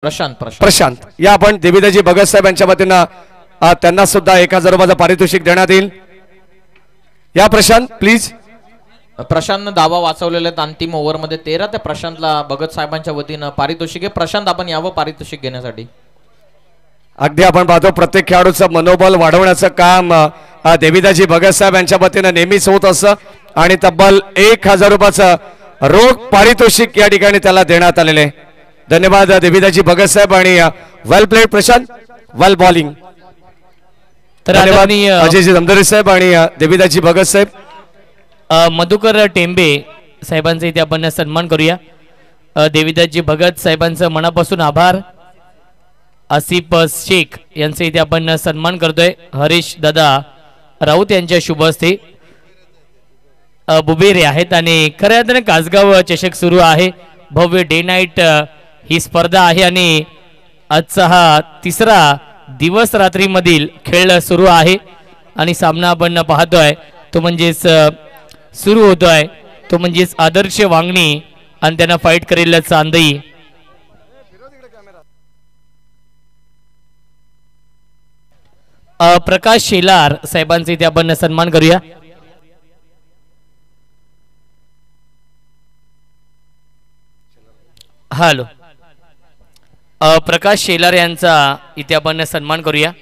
प्रशांत या आपण देवीदाजी भगत साहेब यांच्या वतीनं त्यांना सुद्धा 1000 रुपयाचं पारितोषिक देण्यात येईल। या प्रशांत प्लीज। प्रशांतने धावा वाचवलेल्या आहेत अंतिम ओव्हर मध्ये 13 त्या प्रशांतला भगत साहेबांच्या वतीनं पारितोषिक आहे। प्रशांत आपण यावं पारितोषिक घेण्यासाठी। अगदी आपण पाहतो प्रत्येक खेळाडूचं मनोबल वाढवण्याचं काम देवीदाजी भगत साहेब यांच्या वतीनं नेहमीच होत असतं आणि तब्बल 1000 रुपयाचं रोख पारितोषिक या ठिकाणी त्याला देण्यात आलेले। धन्यवाद देवीदाजी भगत साहेब आणि वेल प्लेड प्रशांत, वेल बॉलिंग। तर अजयजी दमदरे साहेब आणि देवीदाजी भगत साहेब। मधुकर टेंबे साहेबांचा इथे आपण सन्मान करूया। देवीदासजी भगत साहेबांचं मनापासून आभार। आसिफ शेख यांचा इथे आपण सन्मान करतोय। हरीश दादा राऊत यांच्या शुभ हस्ते बुबेरे आहेत आणि खऱ्या अर्थाने कासगाव चषक सुरू आहे। भव्य डे नाईट ही स्पर्धा आहे आणि आजचा हा तिसरा दिवस रात्री मधील खेळ सुरू आहे आणि सामना आपण पाहतोय तो म्हणजेच सुरू होतोय तो म्हणजेच आदर्श वांगणी आणि त्यांना फाईट करेल चांदई। प्रकाश शेलार साहेबांचे इथे आपण सन्मान करूया। हॅलो प्रकाश शेलार यांचा इथे आपण सन्मान करूया।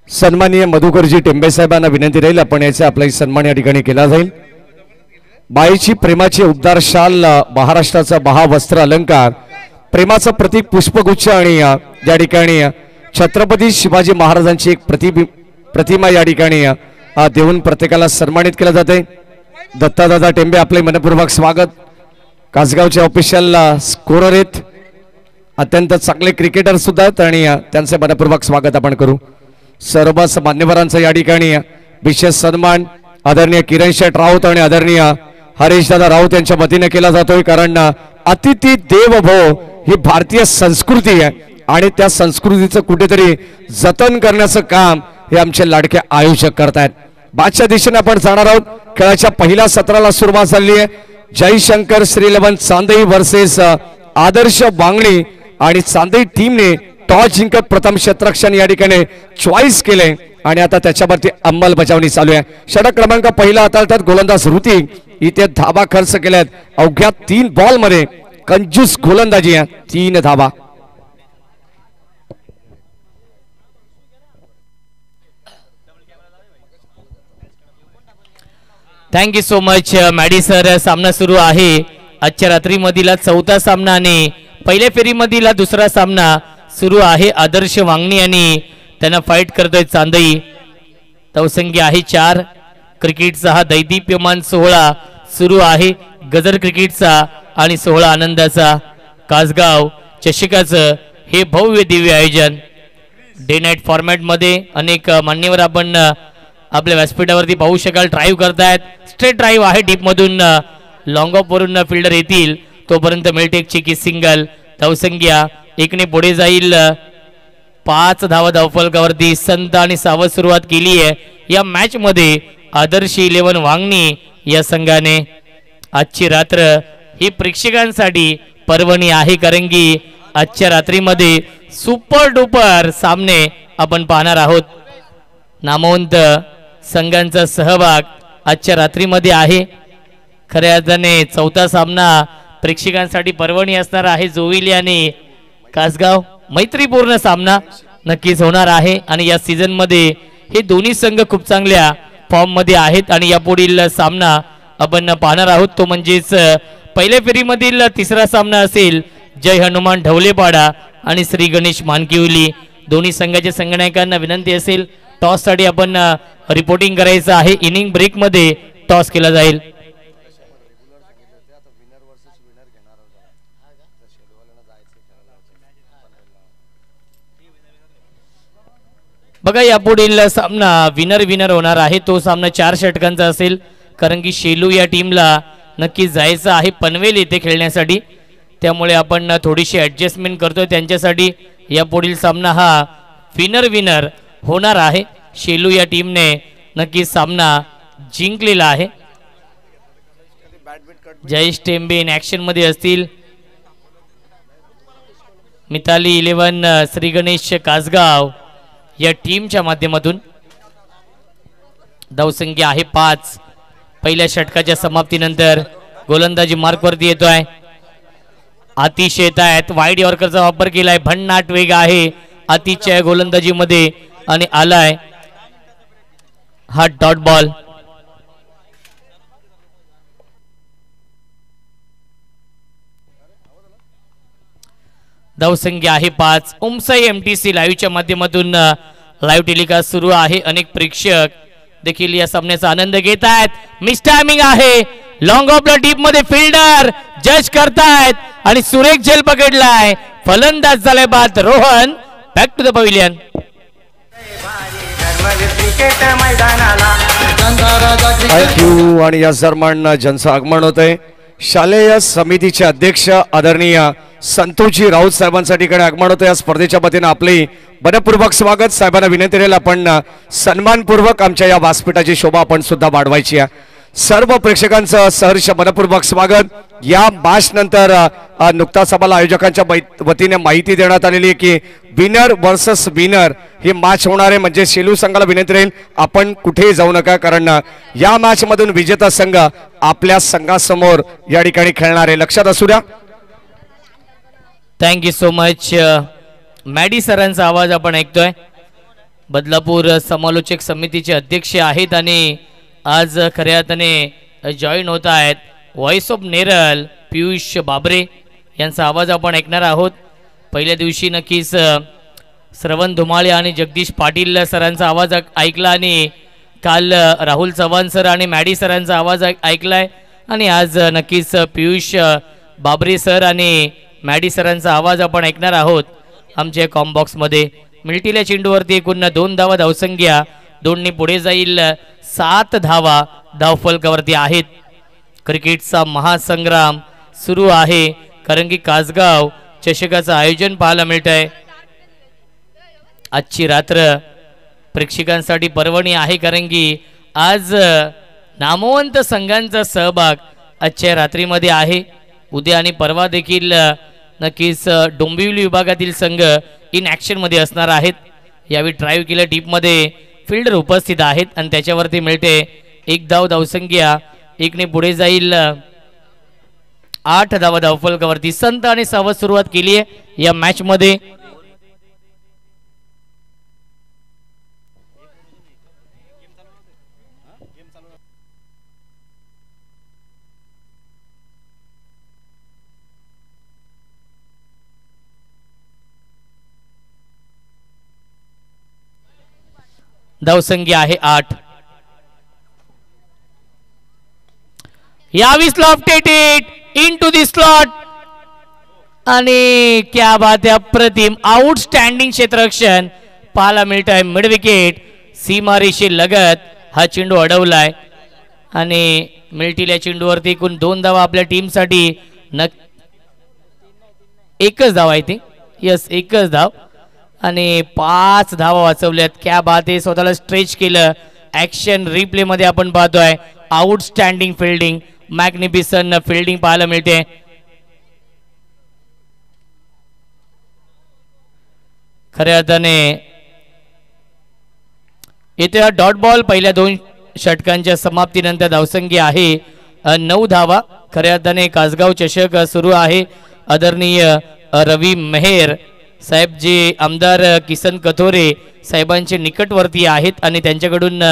सन्माननीय मधुकरजी टेंबे साहेबांना विनंती राहील आपण याचा आपला सन्मान या ठिकाणी केला जाईल। बाईची प्रेमाची उबदार शाल, महाराष्ट्राचा महावस्त्र अलंकार, प्रेमाचं प्रतीक पुष्पगुच्छ आणि या ठिकाणी छत्रपती शिवाजी महाराजांची एक प्रतिमा या ठिकाणी देऊन प्रत्येकाला सन्मानित केलं जाते। दत्तादादा टेंबे आपले मनपूर्वक स्वागत। कासगावचे ऑफिशियल स्कोरर आहेत, अत्यंत चांगले क्रिकेटर सुद्धा आहेत आणि त्यांचे मनपूर्वक स्वागत आपण करू। सर्वच मान्यवरांचा या ठिकाणी विशेष सन्मान आदरणीय किरण शेठ राऊत आणि आदरणीय हरीश दादा राऊत यांच्या वतीने केला जातोय, कारण अतिथी देव भव ही भारतीय संस्कृती आहे आणि त्या संस्कृतीचं कुठेतरी जतन करण्याचं काम हे आमचे लाडके आयोजक करतायत। बादच्या दिशेने आपण जाणार आहोत। खेळाच्या पहिल्या सत्राला सुरुवात झाली आहे। जयशंकर श्री11 चांदई वर्सेस आदर्श वांगणी आणि चांदई टीमने टॉस जिंकत प्रथम क्षेत्ररक्षण या ठिकाणी चॉईस केले आणि आता त्याच्यावरती अंमलबजावणी चालू आहे। षटक क्रमांक पहिला हाताळतात गोलंदाज ऋतिक, इथे धाबा खर्च केल्यात अवघ्या 3 बॉल मध्ये। कंजूस गोलंदाजी आहे, 3 धाबा। Thank you so much Maddy sir. सामना सुरू आहे आजच्या रात्री मधील चौथा सामना आणि पहिल्या फेरी मधील दुसरा सामना सुरू आहे। आदर्श वांगणी आणि त्यांना फाईट करतोय चांदई। तवसंगी आहे 4। क्रिकेटचा हा दैदिप्यमान सोहळा सुरू आहे, गजर क्रिकेटचा आणि सोहळा आनंदाचा। कासगाव चषकाचं हे भव्य दिव्य आयोजन डे नाईट फॉर्मॅट मध्ये अनेक मान्यवर आपण आपल्या व्यासपीठावरती पाहू शकाल। ड्राईव्ह करतायत, स्ट्रेट ड्राईव्ह आहे डीप मधून, लॉंग ऑफ वरून फिल्डर येतील तोपर्यंत मिळटेकची की सिंगल। तवसंग्या एकने पुढे जाईल, 5 धावा धावफलकावरती संत आणि सावध सुरुवात केली आहे या मॅच मध्ये आदर्श 11 वांगणी या संघाने। आजची रात्र ही प्रेक्षकांसाठी पर्वणी आहे, कारण की आजच्या रात्रीमध्ये सुपर डुपर सामने आपण पाहणार आहोत। नामवंत संघांचा सहभाग आजच्या रात्रीमध्ये आहे। खऱ्या अर्थाने चौथा सामना प्रेक्षकांसाठी पर्वणी असणार आहे। जोविली आणि कासगाव मैत्रीपूर्ण सामना नक्कीच होणार आहे आणि या सीझन मध्ये हे दोन्ही संघ खूप चांगल्या फॉर्म मध्ये आहेत आणि यापुढील सामना आपण पाहणार आहोत तो म्हणजेच पहिल्या फेरीमधील तिसरा सामना असेल जय हनुमान ढवलेपाडा आणि श्री गणेश मानकिवली. दोन्ही संघाच्या संघनायकांना विनंती असेल टॉस साठी आपण रिपोर्टिंग करायचं आहे. इनिंग ब्रेक मध्ये टॉस केला जाईल. बघा यापुढील सामना विनर होणार आहे. तो सामना 4 षटकांचा असेल कारण की शेलू या टीमला नक्की जायचं आहे पनवेल येथे खेळण्यासाठी. त्यामुळे आपण थोडीशी ॲडजस्टमेंट करतोय त्यांच्यासाठी. यापुढील सामना हा विनर होणार आहे. शेलू या टीमने नक्की सामना जिंकलेला आहे. जयेश टेंबे इन ॲक्शन मध्ये असतील. मिताली 11 श्री गणेश कासगाव या टीमच्या माध्यमातून. धावसंख्या आहे 5. पहिल्या षटकाच्या समाप्तीनंतर गोलंदाजी मार्कवरती येतोय. आतिश येत आहेत. वाईड यॉर्करचा वापर केलाय. भन्नाट वेग आहे आतिशच्या गोलंदाजीमध्ये आणि आलाय हा डॉट बॉल. धावसंख्या आहे 5. उमसाई MTC लाईव्हच्या माध्यमातून लाईव्ह टेलिकास्ट सुरू आहे. अनेक प्रेक्षक देखील या सामन्याचा आनंद घेत आहेत. मिस टायमिंग आहे. लॉंग ऑफ द डीप मध्ये फिल्डर जज करतायत आणि सुरेख झेल पकडलाय. फलंदाज झालाय बाद. Rohan back to the pavilion. Thank you. आणि या दरम्यान ज्यांचं आगमन होत आहे शालेय समितीचे अध्यक्ष आदरणीय संतोषजी राऊत साहेबांसाठी कडे आगमन होतं. या स्पर्धेच्या वतीनं आपले मनपूर्वक स्वागत. साहेबांना विनंती राहील आपण सन्मानपूर्वक आमच्या या व्यासपीठाची शोभा आपण सुद्धा वाढवायची आहे. सर्व प्रेक्षकांचं सहर्ष मनपूर्वक स्वागत. या मॅच नंतर नुकताच आम्हाला आयोजकांच्या वतीने माहिती देण्यात आलेली आहे की विनर वर्सेस विनर ही मॅच होणार आहे. म्हणजे शेलू संघाला विनंती राहील आपण कुठेही जाऊ नका कारण या मॅच मधून विजेता संघ आपल्या संघासमोर या ठिकाणी खेळणार आहे. लक्षात असू द्या. Thank you so much. मॅडी सरांचा आवाज आपण ऐकतोय. बदलापूर समालोचक समितीचे अध्यक्ष आहेत आणि आज खऱ्या अर्थाने जॉईन होत आहेत. व्हॉइस ऑफ नेरल पियुष बाबरे यांचा आवाज आपण ऐकणार आहोत. पहिल्या दिवशी नक्कीच श्रवण धुमाळे आणि जगदीश पाटील सरांचा आवाज ऐकला आणि काल राहुल चव्हाण सर आणि मॅडी सरांचा आवाज ऐकलाय आणि आज नक्कीच पियुष बाबरे सर आणि मॅडी सरांचा आवाज आपण ऐकणार आहोत आमच्या कॉम्बॉक्समध्ये. मिल्टील्या चेंडूवरती एकूण 2 धावा धावसंख्या 2 पुढे जाईल. 7 धावा धावफलकावरती आहेत. क्रिकेटचा महासंग्राम सुरू आहे कारण की कासगाव चषकाचं आयोजन पाहायला मिळत आहे. आजची रात्र प्रेक्षकांसाठी पर्वणी आहे कारण की आज नामवंत संघांचा सहभाग आजच्या रात्रीमध्ये आहे. उद्या आणि परवा देखील नक्कीच डोंबिवली विभागातील संघ इन ॲक्शन मध्ये असणार आहेत. यावेळी ड्राईव्ह केल्या डीपमध्ये फिल्डर उपस्थित आहेत आणि त्याच्यावरती मिळते 1 धाव धावसंख्या 1 पुढे जाईल. 8 धावा धावफलकावरती. संत आणि सावध सुरुवात केली आहे या मॅच मध्ये. धावसंख्या आहे 8. यावीस lofted it into the slot आणि क्या बात है. अप्रतिम आउटस्टँडिंग क्षेत्ररक्षण पाहायला मिळत आहे. मिड विकेट सीमारेषे लगत हा चेंडू अडवलाय आणि मिल्टील्या चेंडूवरती एकूण 2 धावा आपल्या टीमसाठी. एकच धाव आहे ती. यस एकच धाव आणि 5 धावा वाचवल्यात. क्या बात आहे. स्वतःला स्ट्रेच केलं. ॲक्शन रिप्ले मध्ये आपण पाहतोय. आउटस्टँडिंग फिल्डिंग मॅग्निफिसंट फिल्डिंग पाहायला मिळते. खऱ्या अर्थाने इथे हा डॉट बॉल. पहिल्या 2 षटकांच्या समाप्तीनंतर धावसंख्या आहे 9 धावा. खऱ्या अर्थाने कासगाव चषक सुरू आहे. आदरणीय रवी मेहर साहेब जे आमदार किसन कथोरे साहेबांचे निकटवर्ती आहेत आणि त्यांच्याकडून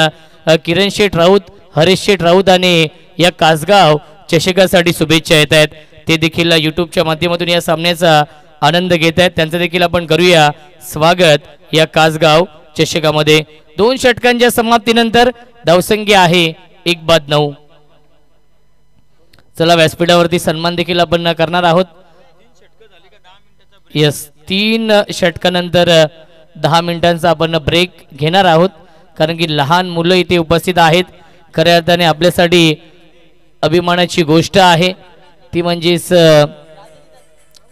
किरण शेठ राऊत, हरीश शेठ राऊत आणि या कासगाव चषकासाठी शुभेच्छा येत आहेत. ते देखील यूट्यूबच्या माध्यमातून या सामन्याचा आनंद घेत आहेत. त्यांचं देखील आपण करूया स्वागत या कासगाव चषकामध्ये. 2 षटकांच्या समाप्तीनंतर धावसंख्या आहे 1-9. चला व्यासपीठावरती सन्मान देखील आपण करणार आहोत. यस, 3 षटकानंतर 10 मिनिटांचा आपण ब्रेक घेणार आहोत, कारण की लहान मुलं इथे उपस्थित आहेत. खऱ्या अर्थाने आपल्यासाठी अभिमानाची गोष्ट आहे ती म्हणजेच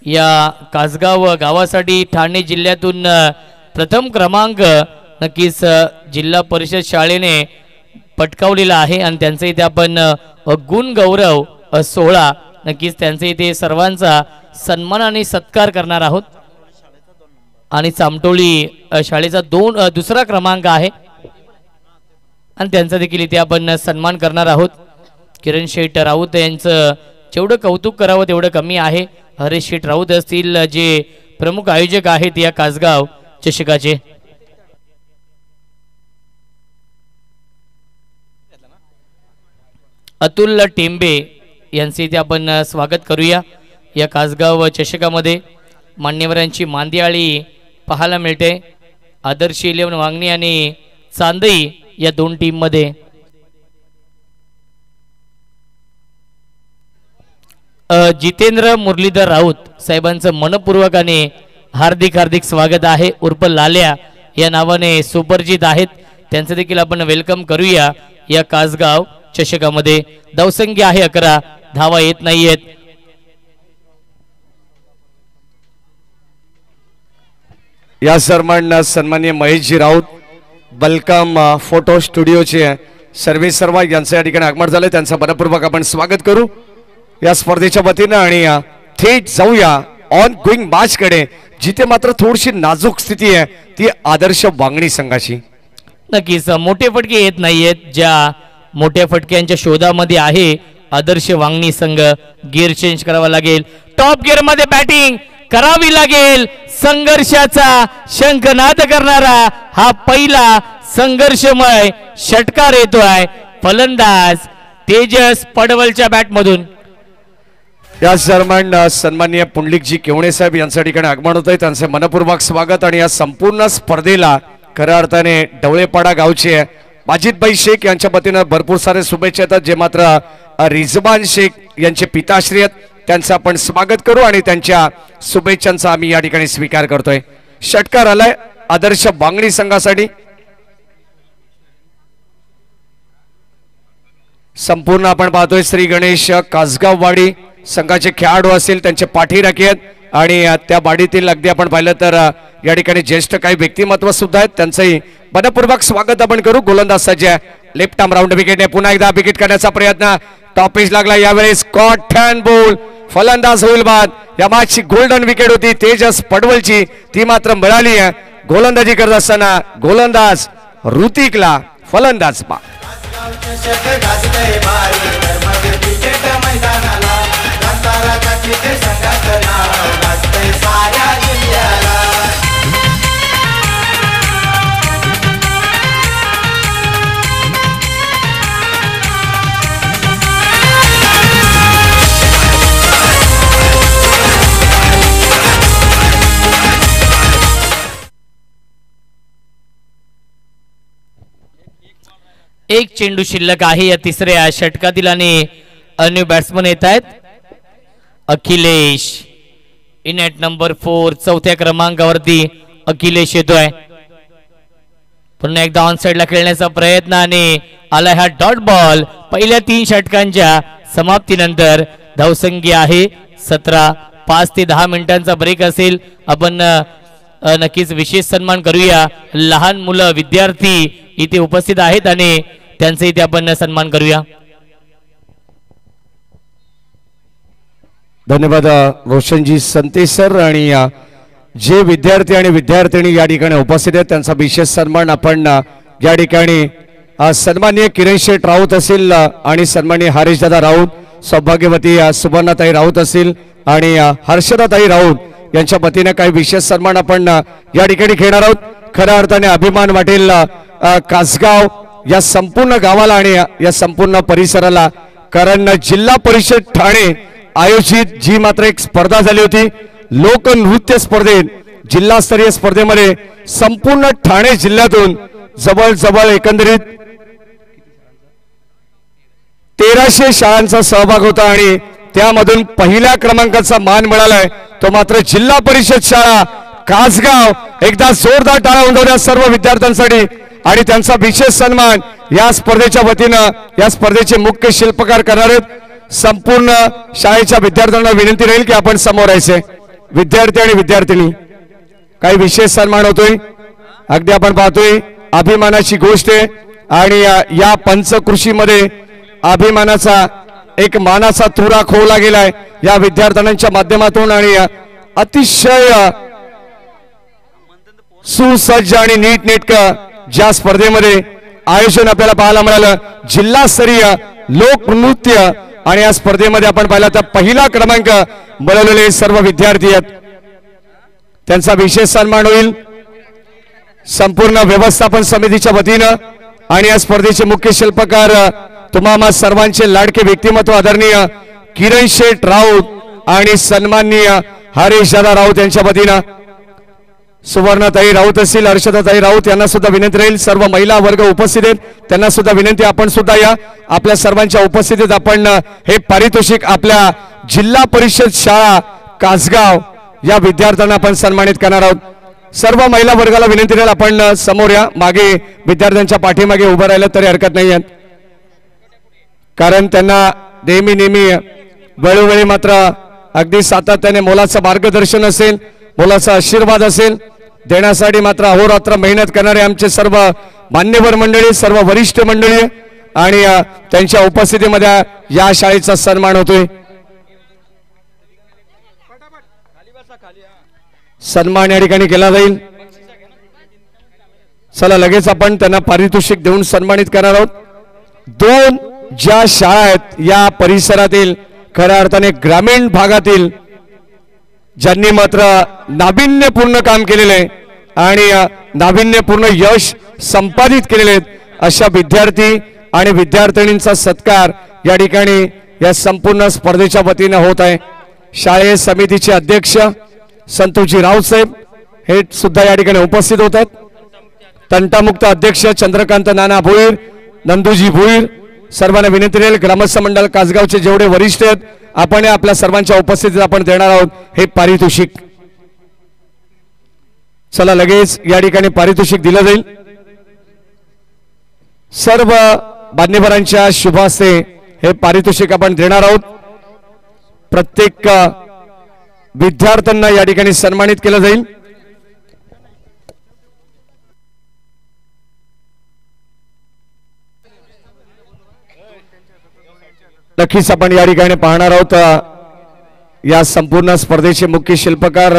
या कासगाव गावासाठी ठाणे जिल्ह्यातून प्रथम क्रमांक नक्कीच जिल्हा परिषद शाळेने पटकावलेला आहे आणि त्यांचा इथे आपण गुण गौरव सोहळा नक्कीच त्यांचा इथे सर्वांचा सन्मान आणि सत्कार करणार आहोत. आणि चामटोळी शाळेचा दुसरा क्रमांक आहे आणि त्यांचा देखील इथे आपण सन्मान करणार आहोत. किरण शेठ राऊत यांचं जेवढं कौतुक करावं तेवढं कमी आहे. हरीश शेठ राऊत असतील जे प्रमुख आयोजक आहेत या कासगाव चषकाचे. अतुल टेंबे यांचे इथे आपण स्वागत करूया या कासगाव चषकामध्ये. मान्यवरांची मांदियाळी पाहायला मिळते. आदर्श 11 वांगणी आणि चांदई या 2 टीममध्ये. जितेंद्र मुरलीधर राऊत साहेबांचं मनपूर्वक आणि हार्दिक हार्दिक स्वागत आहे. उर्फ लाल्या या नावाने सुपरिचित आहेत. त्यांचं देखील आपण वेलकम करूया या कासगाव चषकामध्ये. धावसंख्या आहे 11, धावा येत नाहीयेत. या सन्माननीय महेशजी राऊत बलकाम फोटो स्टुडिओचे सर्वेसर्वा यांचं या ठिकाणी आगमन झालंय. त्यांचं मनपूर्वक आपण स्वागत करू या स्पर्धेच्या वतीनं आणि थेट जाऊया ऑन गोईंग मॅच कडे, जिथे मात्र थोडीशी नाजूक स्थिती आहे ती आदर्श वांगणी संघाची. नक्कीच मोठे फटके येत नाहीयेत. ज्या मोठ्या फटक्यांच्या शोधामध्ये आहे आदर्श वांगणी संघ. गिअर चेंज करावा लागेल. टॉप गिअर मध्ये बॅटिंग करावी लागेल. संघर्षाचा शंखनाद करणारा हा पहिला संघर्षमय षटकार येतोय. फलंदाज तेजस पडवलच्या बॅट मधून. या सन्माननीय पुंडलिकजी केवणे साहेब यांच्या ठिकाणी आगमन होत आहे. त्यांचे मनपूर्वक स्वागत. आणि या संपूर्ण स्पर्धेला खऱ्या अर्थाने ढवळेपाडा गावचे माजिदभाई शेख यांच्या वतीनं भरपूर सारे शुभेच्छा येतात. जे मात्र रिजवान शेख यांचे पिताश्री आहेत त्यांचं आपण स्वागत करू आणि त्यांच्या शुभेच्छांचा आम्ही या ठिकाणी स्वीकार करतोय. षटकार आलाय आदर्श वांगणी संघासाठी. संपूर्ण आपण पाहतोय श्री गणेश कासगाववाडी संघाचे खेळाडू असतील त्यांचे पाठीराखी आहेत आणि त्या वाडीतील अगदी आपण पाहिलं तर या ठिकाणी ज्येष्ठ काही व्यक्तिमत्व सुद्धा आहेत. त्यांचंही मनपूर्वक स्वागत आपण करू. गोलंदाज सज्ज लेफ्ट आर्म राऊंड विकेटने पुन्हा एकदा विकेट करण्याचा प्रयत्न. टॉपिस लागला यावेळेस. Cotton ball. फलंदाज होईल बाद. या मॅचची गोल्डन विकेट होती तेजस पडवलची, ती मात्र मिळाली आहे. गोलंदाजी करत असताना गोलंदाज ऋतिकला फलंदाज बा. एक चेंडू शिल्लक आहे या तिसऱ्या षटकातील आणि अन्य बॅट्समन येत आहेत. अखिलेश इन ॲट नंबर 4 चौथ्या क्रमांकावरती अखिलेश येतोय. पुन्हा एकदा ऑन साइडला खेळण्याचा प्रयत्न आणि आला हा डॉट बॉल. पहिल्या 3 षटकांच्या समाप्तीनंतर धावसंख्या आहे 17. 5 ते 10 मिनिटांचा ब्रेक असेल. आपण नक्कीच विशेष सन्मान करूया. लहान मुलं विद्यार्थी इथे उपस्थित आहेत आणि त्यांचे इथे आपण सन्मान करूया. धन्यवाद रोशनजी संते सर. आणि जे विद्यार्थी आणि विद्यार्थिनी या ठिकाणी उपस्थित आहेत त्यांचा विशेष सन्मान आपण या ठिकाणी सन्माननीय किरण शेठ राऊत असेल आणि सन्माननीय हरीशदादा राऊत, सौभाग्यवती सुवर्णाताई राऊत असेल आणि हर्षदाताई राऊत यांच्या वतीने काही विशेष सन्मान आपण या ठिकाणी घेणार आहोत. खऱ्या अर्थाने अभिमान वाटेल कासगाव या संपूर्ण गावाला आणि या संपूर्ण परिसराला, कारण जिल्हा परिषद ठाणे आयोजित जी मात्र एक स्पर्धा झाली होती लोकनृत्य स्पर्धेत, जिल्हास्तरीय स्पर्धेमध्ये संपूर्ण ठाणे जिल्ह्यातून जवळजवळ एकंदरीत 1300 शाळांचा सहभाग होता आणि त्यामधून पहिल्या क्रमांकाचा मान मिळालाय तो मात्र जिल्हा परिषद शाळा कासगाव. एकदा जोरदार टाळ्या उमटवल्या सर्व विद्यार्थ्यांसाठी आणि त्यांचा विशेष सन्मान या स्पर्धेच्या वतीनं या स्पर्धेचे मुख्य शिल्पकार करणार आहेत. संपूर्ण शाळेच्या विद्यार्थ्यांना विनंती राहील की आपण समोर यायचे. विद्यार्थी आणि विद्यार्थिनी काही विशेष सन्मान होतोय, अगदी आपण पाहतोय अभिमानाची गोष्ट आहे आणि या पंचकृषीमध्ये अभिमानाचा एक मानाचा तुरा खोवला गेलाय या विद्यार्थ्यांच्या माध्यमातून आणि अतिशय सुसज्ज आणि नीटनेटकं ज्या स्पर्धेमध्ये आयोजन आपल्याला पाहायला मिळालं जिल्हास्तरीय लोकनृत्य आणि या स्पर्धेमध्ये आपण पाहिलं तर पहिला क्रमांक मिळवलेले सर्व विद्यार्थी आहेत, त्यांचा विशेष सन्मान होईल संपूर्ण व्यवस्थापन समितीच्या वतीनं. आणि या स्पर्धेचे मुख्य शिल्पकार तुम्हा सर्वांचे लाडके व्यक्तिमत्व आदरणीय किरण शेठ राऊत आणि सन्माननीय हरीश दादा राऊत यांच्या वतीनं. सुवर्णाताई राऊत असतील, हर्षदाताई राऊत यांना सुद्धा विनंती राहील. सर्व महिला वर्ग उपस्थित आहेत त्यांना सुद्धा विनंती आपण सुद्धा या. आपल्या सर्वांच्या उपस्थितीत आपण हे पारितोषिक आपल्या जिल्हा परिषद शाळा कासगाव या विद्यार्थ्यांना आपण सन्मानित करणार आहोत. सर्व महिला वर्गाला विनंती राहील आपण समोर या. मागे विद्यार्थ्यांच्या पाठीमागे उभं राहिलं तरी हरकत नाही, कारण त्यांना नेहमी वेळोवेळी मात्र अगदी सातत्याने मोलाचं मार्गदर्शन असेल, मोलाचा आशीर्वाद असेल देण्यासाठी मात्र अहोरात्र मेहनत करणारे आमचे सर्व मान्यवर मंडळी, सर्व वरिष्ठ मंडळी आणि त्यांच्या उपस्थितीमध्ये या शाळेचा सन्मान होतोय. सन्मान या ठिकाणी केला जाईल. चला लगेच आपण त्यांना पारितोषिक देऊन सन्मानित करणार आहोत. 2 ज्या शाळा आहेत या परिसरातील खऱ्या अर्थाने ग्रामीण भागातील ज्यांनी मात्र नाविन्यपूर्ण काम केलेले आहे आणि नाविन्यपूर्ण यश संपादित केलेले आहेत अशा विद्यार्थी आणि विद्यार्थिनींचा सत्कार या ठिकाणी या संपूर्ण स्पर्धेच्या वतीने होत आहे. शाळेय समितीचे अध्यक्ष संतोषजी रावसाहेब हे सुद्धा या ठिकाणी उपस्थित होत आहेत. तंटामुक्त अध्यक्ष चंद्रकांत नाना भोईर, नंदूजी भोईर, सर्वांना विनंती राहील ग्रामस्थ मंडळ कासगावचे जेवढे वरिष्ठ आहेत आपण आपल्या सर्वांच्या उपस्थितीत आपण देणार आहोत हे पारितोषिक. चला लगेच या ठिकाणी पारितोषिक दिलं जाईल. सर्व मान्यवरांच्या शुभ हस्ते हे पारितोषिक आपण देणार आहोत. प्रत्येक विद्यार्थ्यांना या ठिकाणी सन्मानित केलं जाईल. नक्कीच आपण या ठिकाणी पाहणार आहोत या संपूर्ण स्पर्धेचे मुख्य शिल्पकार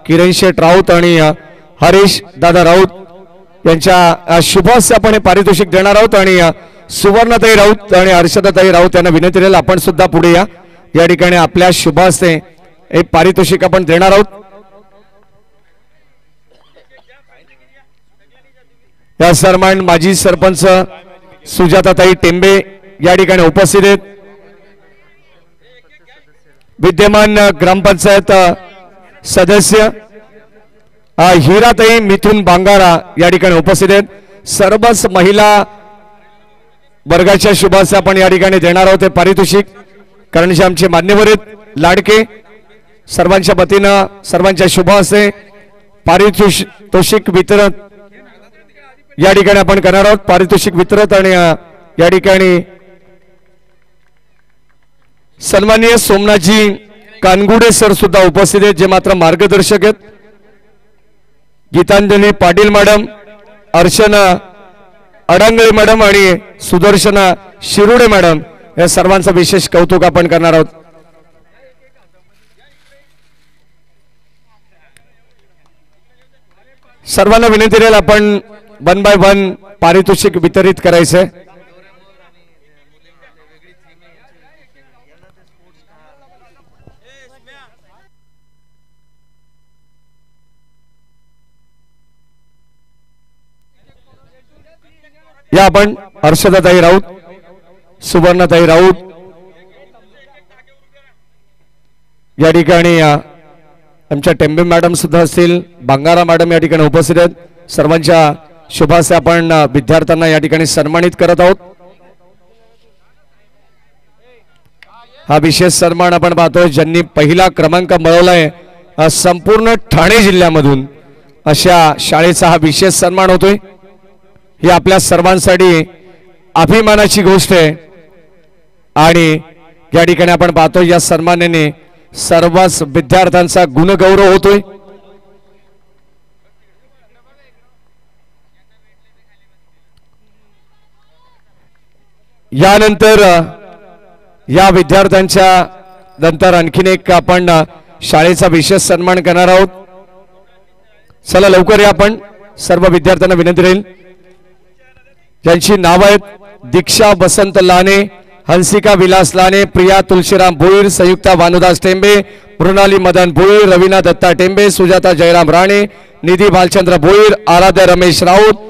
किरण शेठ राऊत आणि हरीश दादा राऊत यांच्या शुभ हस्ते आपण हे पारितोषिक देणार आहोत. आणि सुवर्णाताई राऊत आणि हर्षदाताई राऊत यांना विनंती राहील आपण सुद्धा पुढे या. या ठिकाणी आपल्या शुभ हस्ते हे पारितोषिक आपण देणार आहोत. या सन्मान माजी सरपंच सुजाताताई टेंबे या ठिकाणी उपस्थित आहेत. विद्यमान ग्रामपंचायत सदस्य हिराताई मिथुन बांगारा या ठिकाणी उपस्थित आहेत. सर्वच महिला वर्गाच्या शुभ हस्ते आपण या ठिकाणी देणार आहोत हे पारितोषिक, कारण जे आमचे मान्यवर आहेत लाडके सर्वांच्या वतीनं सर्वांच्या शुभ हस्ते पारितोषिक वितरण या ठिकाणी आपण करणार आहोत. पारितोषिक वितरण आणि या ठिकाणी सन्माननीय सोमनाथजी कानगुडे सर सुद्धा उपस्थित आहेत जे मात्र मार्गदर्शक आहेत. गीतांजली पाटील मॅडम, अर्चना अडंगळे मॅडम आणि सुदर्शना शिरोडे मॅडम या सर्वांचं विशेष कौतुक आपण करणार आहोत. सर्वांना विनंती राहील आपण 1 बाय 1 पारितोषिक वितरित करायचंय. या आपण हर्षदाताई राऊत, सुवर्णाताई राऊत या ठिकाणी आमच्या टेंबे मॅडम सुद्धा असतील, बांगारा मॅडम या ठिकाणी उपस्थित आहेत। सर्वांच्या शुभासे आपण विद्यार्थ्यांना या ठिकाणी सन्मानित करत आहोत। हा विशेष सन्मान आपण पाहतोय ज्यांनी पहिला क्रमांक मिळवलाय संपूर्ण ठाणे जिल्ह्यामधून, अशा शाळेचा हा विशेष सन्मान होतोय। ही आपल्या सर्वांसाठी अभिमानाची गोष्ट आहे आणि या ठिकाणी आपण पाहतोय या सन्मानाने सर्वच विद्यार्थ्यांचा गुणगौरव होतोय। यानंतर या विद्यार्थ्यांच्या नंतर आणखीन एक आपण शाळेचा विशेष सन्मान करणार आहोत। चला लवकर या, आपण सर्व विद्यार्थ्यांना विनंती राहील ज्यांची नाव आहेत दीक्षा वसंत लाने, हंसिका विलास लाने, प्रिया तुलसीराम भोईर, संयुक्ता भानुदास टेंबे, मृणाली मदन भोईर, रवीना दत्ता टेंबे, सुजाता जयराम राणे, निधी भालचंद्र भोईर, आराध्य रमेश राऊत,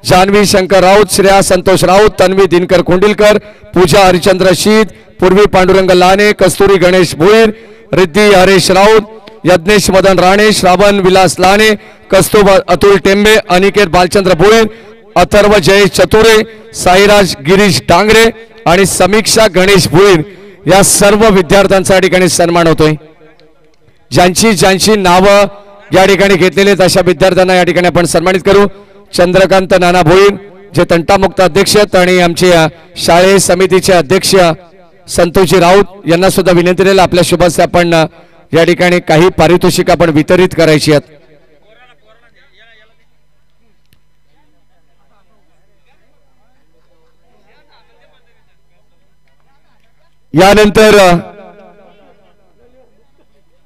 जानवी शंकर राऊत, श्रेया संतोष राऊत, तन्वी दिनकर कोंडिलकर, पूजा हरिचंद्र शीत, पूर्वी पांडुरंग लाने, कस्तुरी गणेश भोईर, रिद्धी हरेश राऊत, यज्ञेश मदन राणे, श्रावण विलास लाने, कस्तुबा अतुल टेंबे, अनिकेत भालचंद्र भोईर, अथर्व जयेश चतुरे, साईराज गिरीश डांगरे आणि समीक्षा गणेश भोईर या सर्व विद्यार्थ्यांचा ठिकाणी सन्मान होतोय। ज्यांची ज्यांची नावं या ठिकाणी घेतलेली आहेत अशा विद्यार्थ्यांना या ठिकाणी आपण सन्मानित करू। चंद्रकांत नाना भोईर जे तंटामुक्त अध्यक्ष आहेत आणि आमचे शाळे समितीचे अध्यक्ष संतोषजी राऊत यांना सुद्धा विनंती राहील आपल्या शुभासे आपण या ठिकाणी काही पारितोषिक आपण वितरित करायची आहेत। यानंतर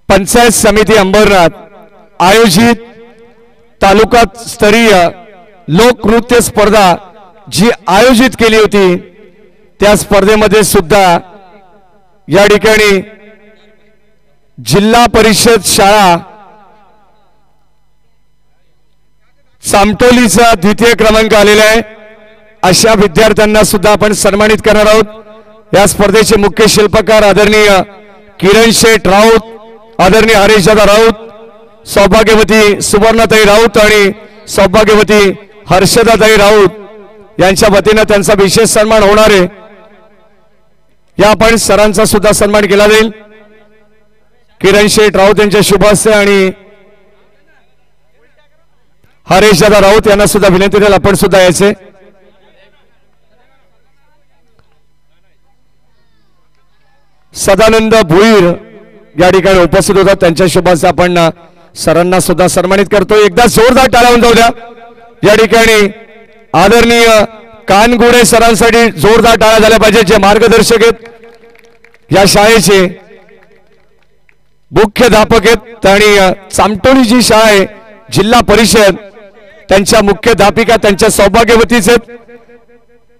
पंचायत समिती अंबरनाथ आयोजित तालुका स्तरीय लोकनृत्य स्पर्धा जी आयोजित केली होती त्या स्पर्धेमध्ये सुद्धा या ठिकाणी जिल्हा परिषद शाळा चामटोलीचा द्वितीय क्रमांक आलेला आहे। अशा विद्यार्थ्यांना सुद्धा आपण सन्मानित करणार आहोत। या स्पर्धेचे मुख्य शिल्पकार आदरणीय किरण शेठ राऊत, आदरणीय हरीशदादा राऊत, सौभाग्यवती सुवर्णाताई राऊत आणि सौभाग्यवती हर्षदाताई राऊत यांच्या वतीने त्यांचा विशेष सन्मान होणार आहे। या आपण सरांचा सुद्धा सन्मान केला जाईल। किरण शेठ राऊत यांच्या शुभ हस्ते आणि हरीशदादा राऊत यांना सुद्धा विनंती राहील आपण सुद्धा यायचे। सदानंद भोईर या ठिकाणी उपस्थित होतात, त्यांच्या शुभाचे आपण सरांना सुद्धा सन्मानित करतो। एकदा जोरदार टाळ्या जाऊ द्या। या ठिकाणी आदरणीय कानगुडे सरांसाठी जोरदार टाळ्या झाल्या पाहिजे, जे मार्गदर्शक आहेत या शाळेचे मुख्याध्यापक आहेत आणि चामटोली जी शाळा आहे जिल्हा परिषद त्यांच्या मुख्याध्यापिका त्यांच्या सौभाग्यवतीच आहेत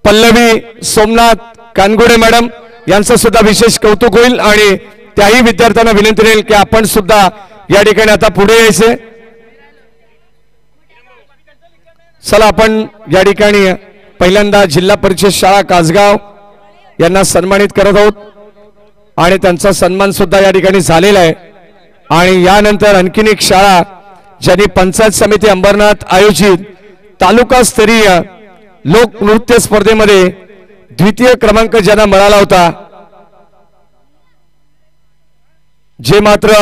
पल्लवी सोमनाथ कानगुडे मॅडम यांचं सुद्धा विशेष कौतुक होईल आणि त्याही विद्यार्थ्यांना विनंती राहील की आपण सुद्धा या ठिकाणी आता पुढे यायचे। चला आपण या ठिकाणी पहिल्यांदा जिल्हा परिषद शाळा कासगाव यांना सन्मानित करत आहोत आणि त्यांचा सन्मान सुद्धा या ठिकाणी झालेला आहे। आणि यानंतर आणखीन एक शाळा ज्यांनी पंचायत समिती अंबरनाथ आयोजित तालुका स्तरीय लोकनृत्य स्पर्धेमध्ये द्वितीय क्रमांक ज्यांना मिळाला होता, जे मात्र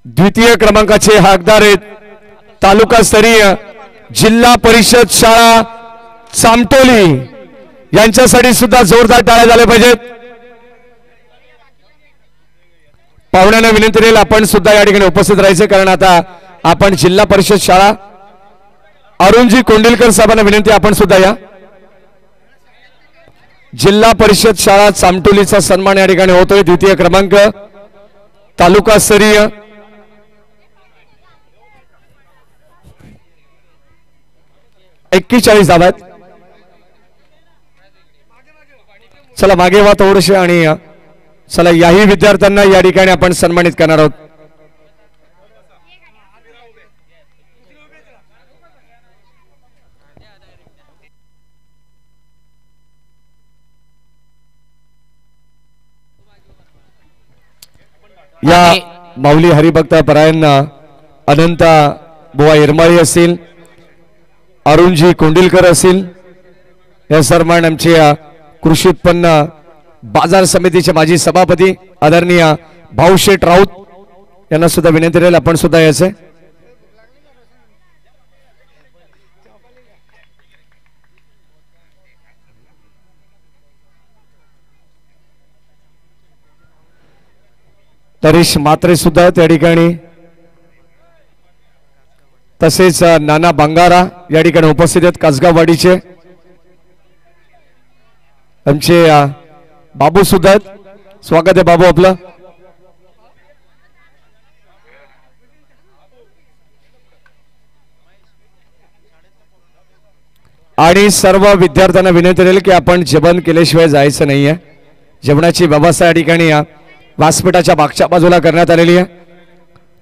द्वितीय क्रमांकाचे हकदार आहेत तालुका स्तरीय जिल्हा परिषद शाळा चामटोली यांच्यासाठी सुद्धा जोरदार टाळ्या झाल्या पाहिजेत। पाहुण्यांना विनंती राहील आपण सुद्धा या ठिकाणी उपस्थित राहायचे, कारण आता आपण जिल्हा परिषद शाळा अरुणजी कोंडिलकर साहेबांना विनंती आपण सुद्धा या। जिल्हा परिषद शाळा चामटोलीचा सन्मान या ठिकाणी होतोय। द्वितीय क्रमांक तालुका स्तरीय 41 धावा आहेत। चला मागे वा थोडेसे आणि चला याही विद्यार्थ्यांना या ठिकाणी आपण सन्मानित करणार आहोत। या आणि माऊली हरिभक्त परायणना अनंता बुवा इरमाळी असतील, अरुणजी कोंडिलकर असतील, या सन्मान आमचे कृषी उत्पन्न बाजार समितीचे माजी सभापती आदरणीय भाऊशेठ राऊत यांना सुद्धा विनंती राहील आपण सुद्धा यायचे. तरीश मात्रे सुद्धा त्या ठिकाणी, तसेच नाना बंगारा या ठिकाणी उपस्थित आहेत कासगाववाडीचे. आमचे बाबू सुद्धा आहेत. स्वागत आहे बाबू आपलं. आणि सर्व विद्यार्थ्यांना विनंती राहील की आपण जेवण केल्याशिवाय जायचं नाहीये. जेवणाची व्यवस्था या ठिकाणी व्यासपीठाच्या मागच्या बाजूला करण्यात आलेली आहे.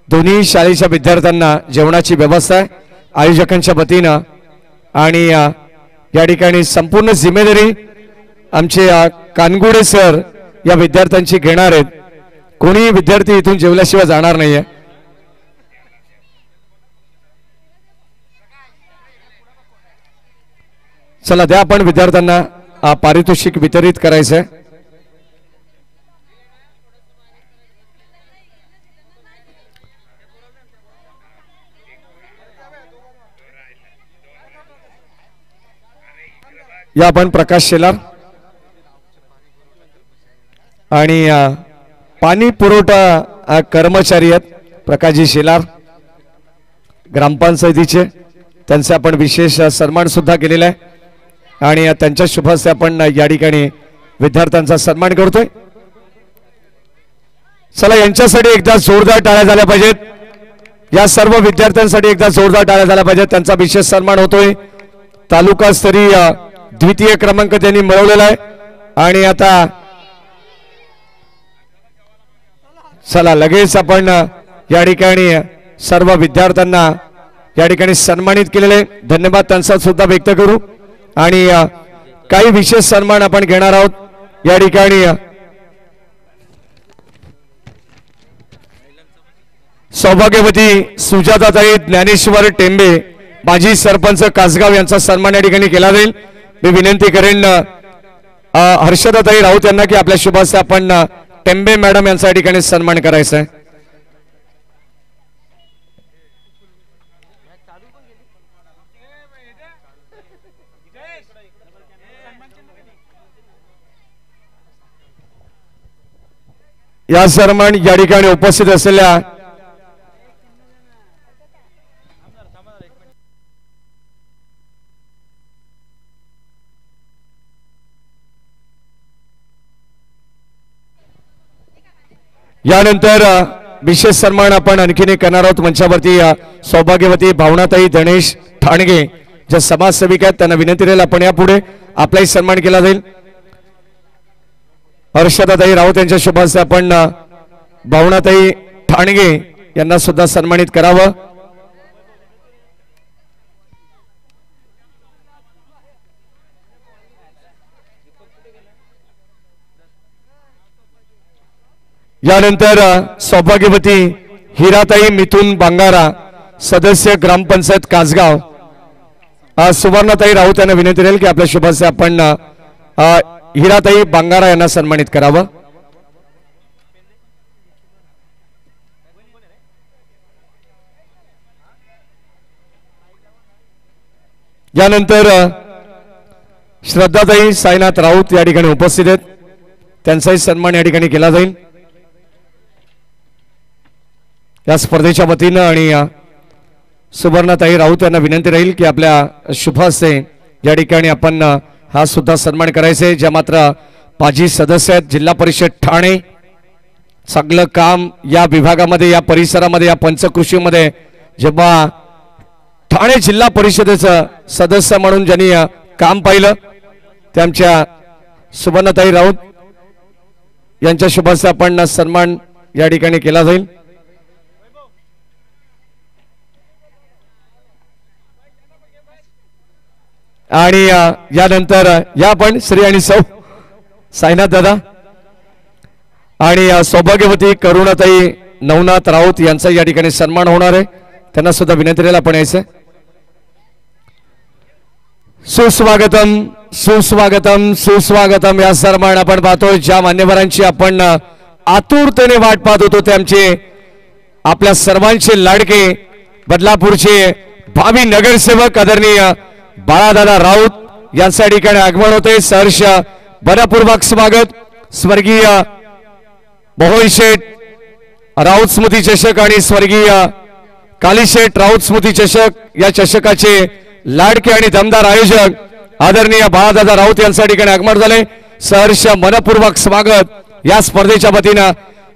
दोन्ही शाळेच्या विद्यार्थ्यांना जेवणाची व्यवस्था आहे आयोजकांच्या वतीनं. आणि या ठिकाणी संपूर्ण जिम्मेदारी आमचे कानगुडे सर या विद्यार्थ्यांची घेणार आहेत. कोणीही विद्यार्थी इथून जेवल्याशिवाय जाणार नाहीये. चला द्या आपण विद्यार्थ्यांना पारितोषिक वितरित करायचंय. या आपण प्रकाश शेलार आणि पाणी पुरवठा कर्मचारी आहेत प्रकाशजी शेलार ग्रामपंचायतीचे, त्यांचा आपण विशेष सन्मान सुद्धा केलेला आहे. आणि त्यांच्या शुभ हस्ते आपण या ठिकाणी विद्यार्थ्यांचा सन्मान करतोय. चला यांच्यासाठी एकदा जोरदार टाळ्या झाल्या पाहिजेत. या सर्व विद्यार्थ्यांसाठी एकदा जोरदार टाळ्या झाल्या पाहिजेत. त्यांचा विशेष सन्मान होतोय. तालुकास्तरीय द्वितीय क्रमांक त्यांनी मिळवलेला आहे. आणि आता चला लगेच आपण या ठिकाणी सर्व विद्यार्थ्यांना या ठिकाणी सन्मानित केलेले धन्यवाद त्यांचा सुद्धा व्यक्त करू. आणि काही विशेष सन्मान आपण घेणार आहोत या ठिकाणी. सौभाग्यवती सुजाताताई ज्ञानेश्वर टेंबे माजी सरपंच कासगाव यांचा सन्मान या ठिकाणी केला जाईल. मी विनंती करेन हर्षदाताई राऊत यांना की आपल्या शुभ हस्ते आपण टेंबे मॅडम यांचा या ठिकाणी सन्मान करायचा आहे. या सन्मान या ठिकाणी उपस्थित असलेल्या यानंतर विशेष सन्मान आपण आणखीन एक करणार आहोत. मंचावरती सौभाग्यवती भावनाताई गणेश ठाणगे ज्या समाजसेविका आहेत त्यांना विनंती राहील आपण यापुढे आपलाही सन्मान केला जाईल. हर्षदाताई राऊत यांच्या शुभ हस्ते आपण भावनाताई ठाणगे यांना सुद्धा सन्मानित करावं. यानंतर सौभाग्यवती हिराताई मिथुन बांगारा सदस्य ग्रामपंचायत कासगाव सुवर्णाताई राऊत यांना विनंती राहील की आपल्या शुभ हस्ते आपण हिराताई बांगारा यांना सन्मानित करावं. यानंतर श्रद्धाताई साईनाथ राऊत या ठिकाणी उपस्थित आहेत. त्यांचाही सन्मान या ठिकाणी केला जाईल या स्पर्धेच्या वतीनं. आणि सुवर्णाताई राऊत यांना विनंती राहील की आपल्या शुभ हस्ते या ठिकाणी आपण हा सुद्धा सन्मान करायचे. ज्या मात्र माजी सदस्य आहेत जिल्हा परिषद ठाणे, सगळं काम या विभागामध्ये या परिसरामध्ये या पंचकृषीमध्ये जेव्हा ठाणे जिल्हा परिषदेचं सदस्य म्हणून ज्यांनी काम पाहिलं ते आमच्या सुवर्णाताई राऊत यांच्या शुभ हस्ते आपण सन्मान या ठिकाणी केला जाईल. आणि यानंतर या पण श्री आणि सौ साईनाथ दादा आणि सौभाग्यवती करुणाताई नवनाथ राऊत यांचा या ठिकाणी सन्मान होणार आहे, त्यांना सुद्धा विनंती आपण यायचं. सुस्वागतम सुस्वागतम सुस्वागतम या सन्मान आपण पाहतोय. ज्या मान्यवरांची आपण आतुरतेने वाट पाहत होतो ते आमचे आपल्या सर्वांचे लाडके बदलापूरचे भावी नगरसेवक आदरणीय बाळादादा राऊत यांच्या ठिकाणी आगमन होते. सहर्ष मनपूर्वक स्वागत. स्वर्गीय मोहन शेठ राऊत स्मृती चषक आणि स्वर्गीय कालीशेठ राऊत स्मृती चषक या चषकाचे लाडके आणि दमदार आयोजक आदरणीय बाळादादा राऊत यांच्या ठिकाणी आगमन झाले. सहर्ष मनपूर्वक स्वागत. या स्पर्धेच्या वतीनं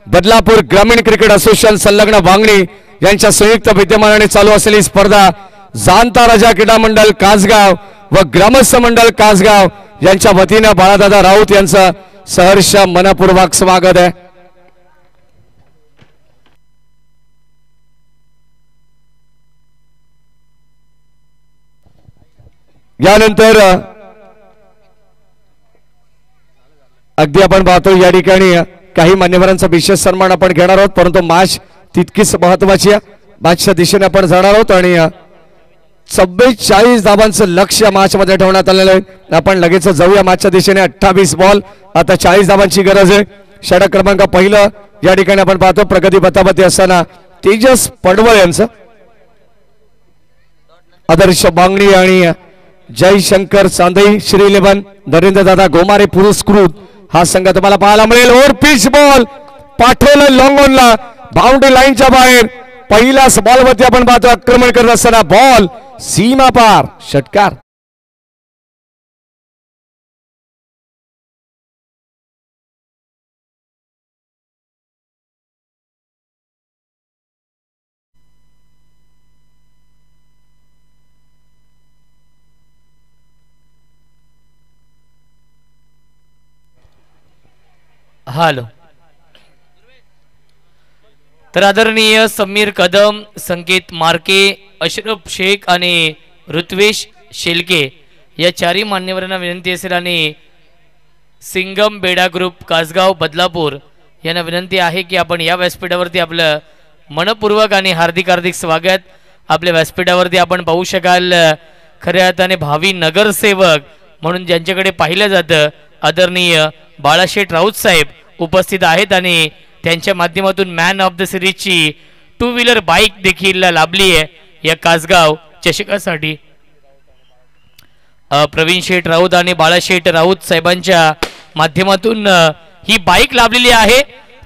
बदलापूर ग्रामीण क्रिकेट असोसिएशन संलग्न वांगणी यांच्या संयुक्त विद्यमानाने चालू असलेली स्पर्धा जाणता राजा क्रीडा मंडळ कासगाव व ग्रामस्थ मंडळ कासगाव यांच्या वतीनं बाळादादा राऊत यांचं सहर्ष मनपूर्वक स्वागत आहे. यानंतर अगदी आपण पाहतो या ठिकाणी काही मान्यवरांचा विशेष सन्मान आपण घेणार आहोत, परंतु मॅच तितकीच महत्वाची आहे. मॅचच्या दिशेने आपण जाणार आहोत आणि 44 धावांचं लक्ष मॅच मध्ये ठेवण्यात आलेलं आहे. आपण लगेच जाऊया मॅचच्या दिशेने. 28 बॉल, आता 40 धावांची गरज आहे. षटक क्रमांक पहिलं या ठिकाणी आपण पाहतो प्रगती पथापती असताना तेजस पडवळ यांचं आदर्श बांगणी आणि जयशंकर चांदई श्री 11 नरेंद्र दादा गोमारे पुरस्कृत हा संघ तुम्हाला पाहायला मिळेल. ओव्हर पिच बॉल पाठवलं लॉंग ऑनला, बाउंड्री लाईनच्या बाहेर. पहिल्याच बॉलवरती आपण पाहतो आक्रमण करत असताना बॉल सीमा पार, षटकार. हॅलो. तर आदरणीय समीर कदम, संकेत मार्के, अशरफ शेख आणि ऋत्वेश शेलके या चारही मान्यवरांना विनंती असेल आणि सिंगम बेडा ग्रुप कासगाव बदलापूर यांना विनंती आहे की आपण या व्यासपीठावरती आपलं मनपूर्वक आणि हार्दिक हार्दिक स्वागत. आपल्या व्यासपीठावरती आपण पाहू शकाल खऱ्या अर्थाने भावी नगरसेवक म्हणून ज्यांच्याकडे पाहिलं जातं आदरणीय बाळाशेठ राऊत साहेब उपस्थित आहेत आणि त्यांच्या माध्यमातून मॅन ऑफ द सिरीजची 2 व्हीलर बाईक देखील लाभली आहे या कासगाव चषकासाठी. प्रवीण शेठ राऊत आणि बाळाशेठ राऊत साहेबांच्या माध्यमातून ही बाईक लाभलेली आहे.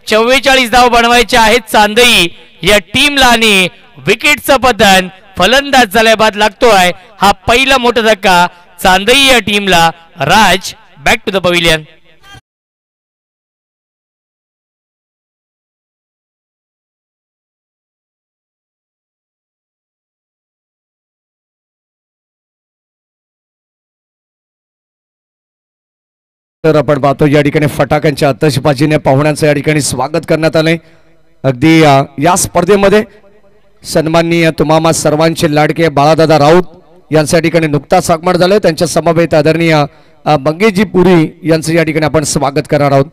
44 धाव बनवायचे आहेत चांदई या टीमला आणि विकेटचं पतन फलंदाज झाल्या बाद लागतोय. हा पहिला मोठा धक्का चांदई या टीमला. राज बॅक टू द पवेलियन. तर आपण पाहतो या ठिकाणी फटाक्यांच्या आतषबाजीने पाहुण्यांचं या ठिकाणी स्वागत करण्यात आलंय. अगदी या स्पर्धेमध्ये सन्माननीय तुम्हा सर्वांचे लाडके बाळादादा राऊत यांच्या ठिकाणी नुकताच आगमन झालंय. त्यांच्या समवेत आदरणीय मंगेशजी पुरी यांचं या ठिकाणी आपण स्वागत करणार आहोत.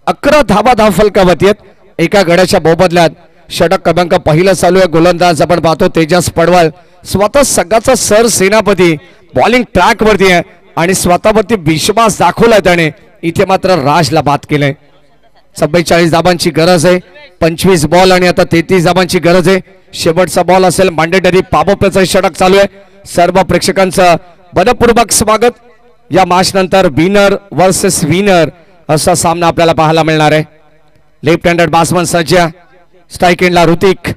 11 धावा धाव फलकावरती आहेत. एका गड्याच्या मोबदल्यात षटक क्रमांक पहिला चालू आहे. गोलंदाज आपण पाहतो तेजस पडवळ, स्वतः संघाचा सर सेनापती बॉलिंग ट्रॅक वरती आहे आणि स्वतःवरती विश्वास दाखवलाय त्याने. इथे मात्र राजला बाद केलंय. 44 धावांची गरज आहे. 25 बॉल आणि आता 33 धावांची गरज आहे. शेवटचा बॉल असेल मॅन्डेटरी. पाबोपेचं षटक चालू आहे. सर्व प्रेक्षकांचं मनपूर्वक स्वागत. या मॅच नंतर विनर वर्सेस विनर असा सामना आपल्याला पाहायला मिळणार आहे. लेफ्ट हँडेड बॅट्समन सज्ज, स्ट्राइक एंडला ऋतिक.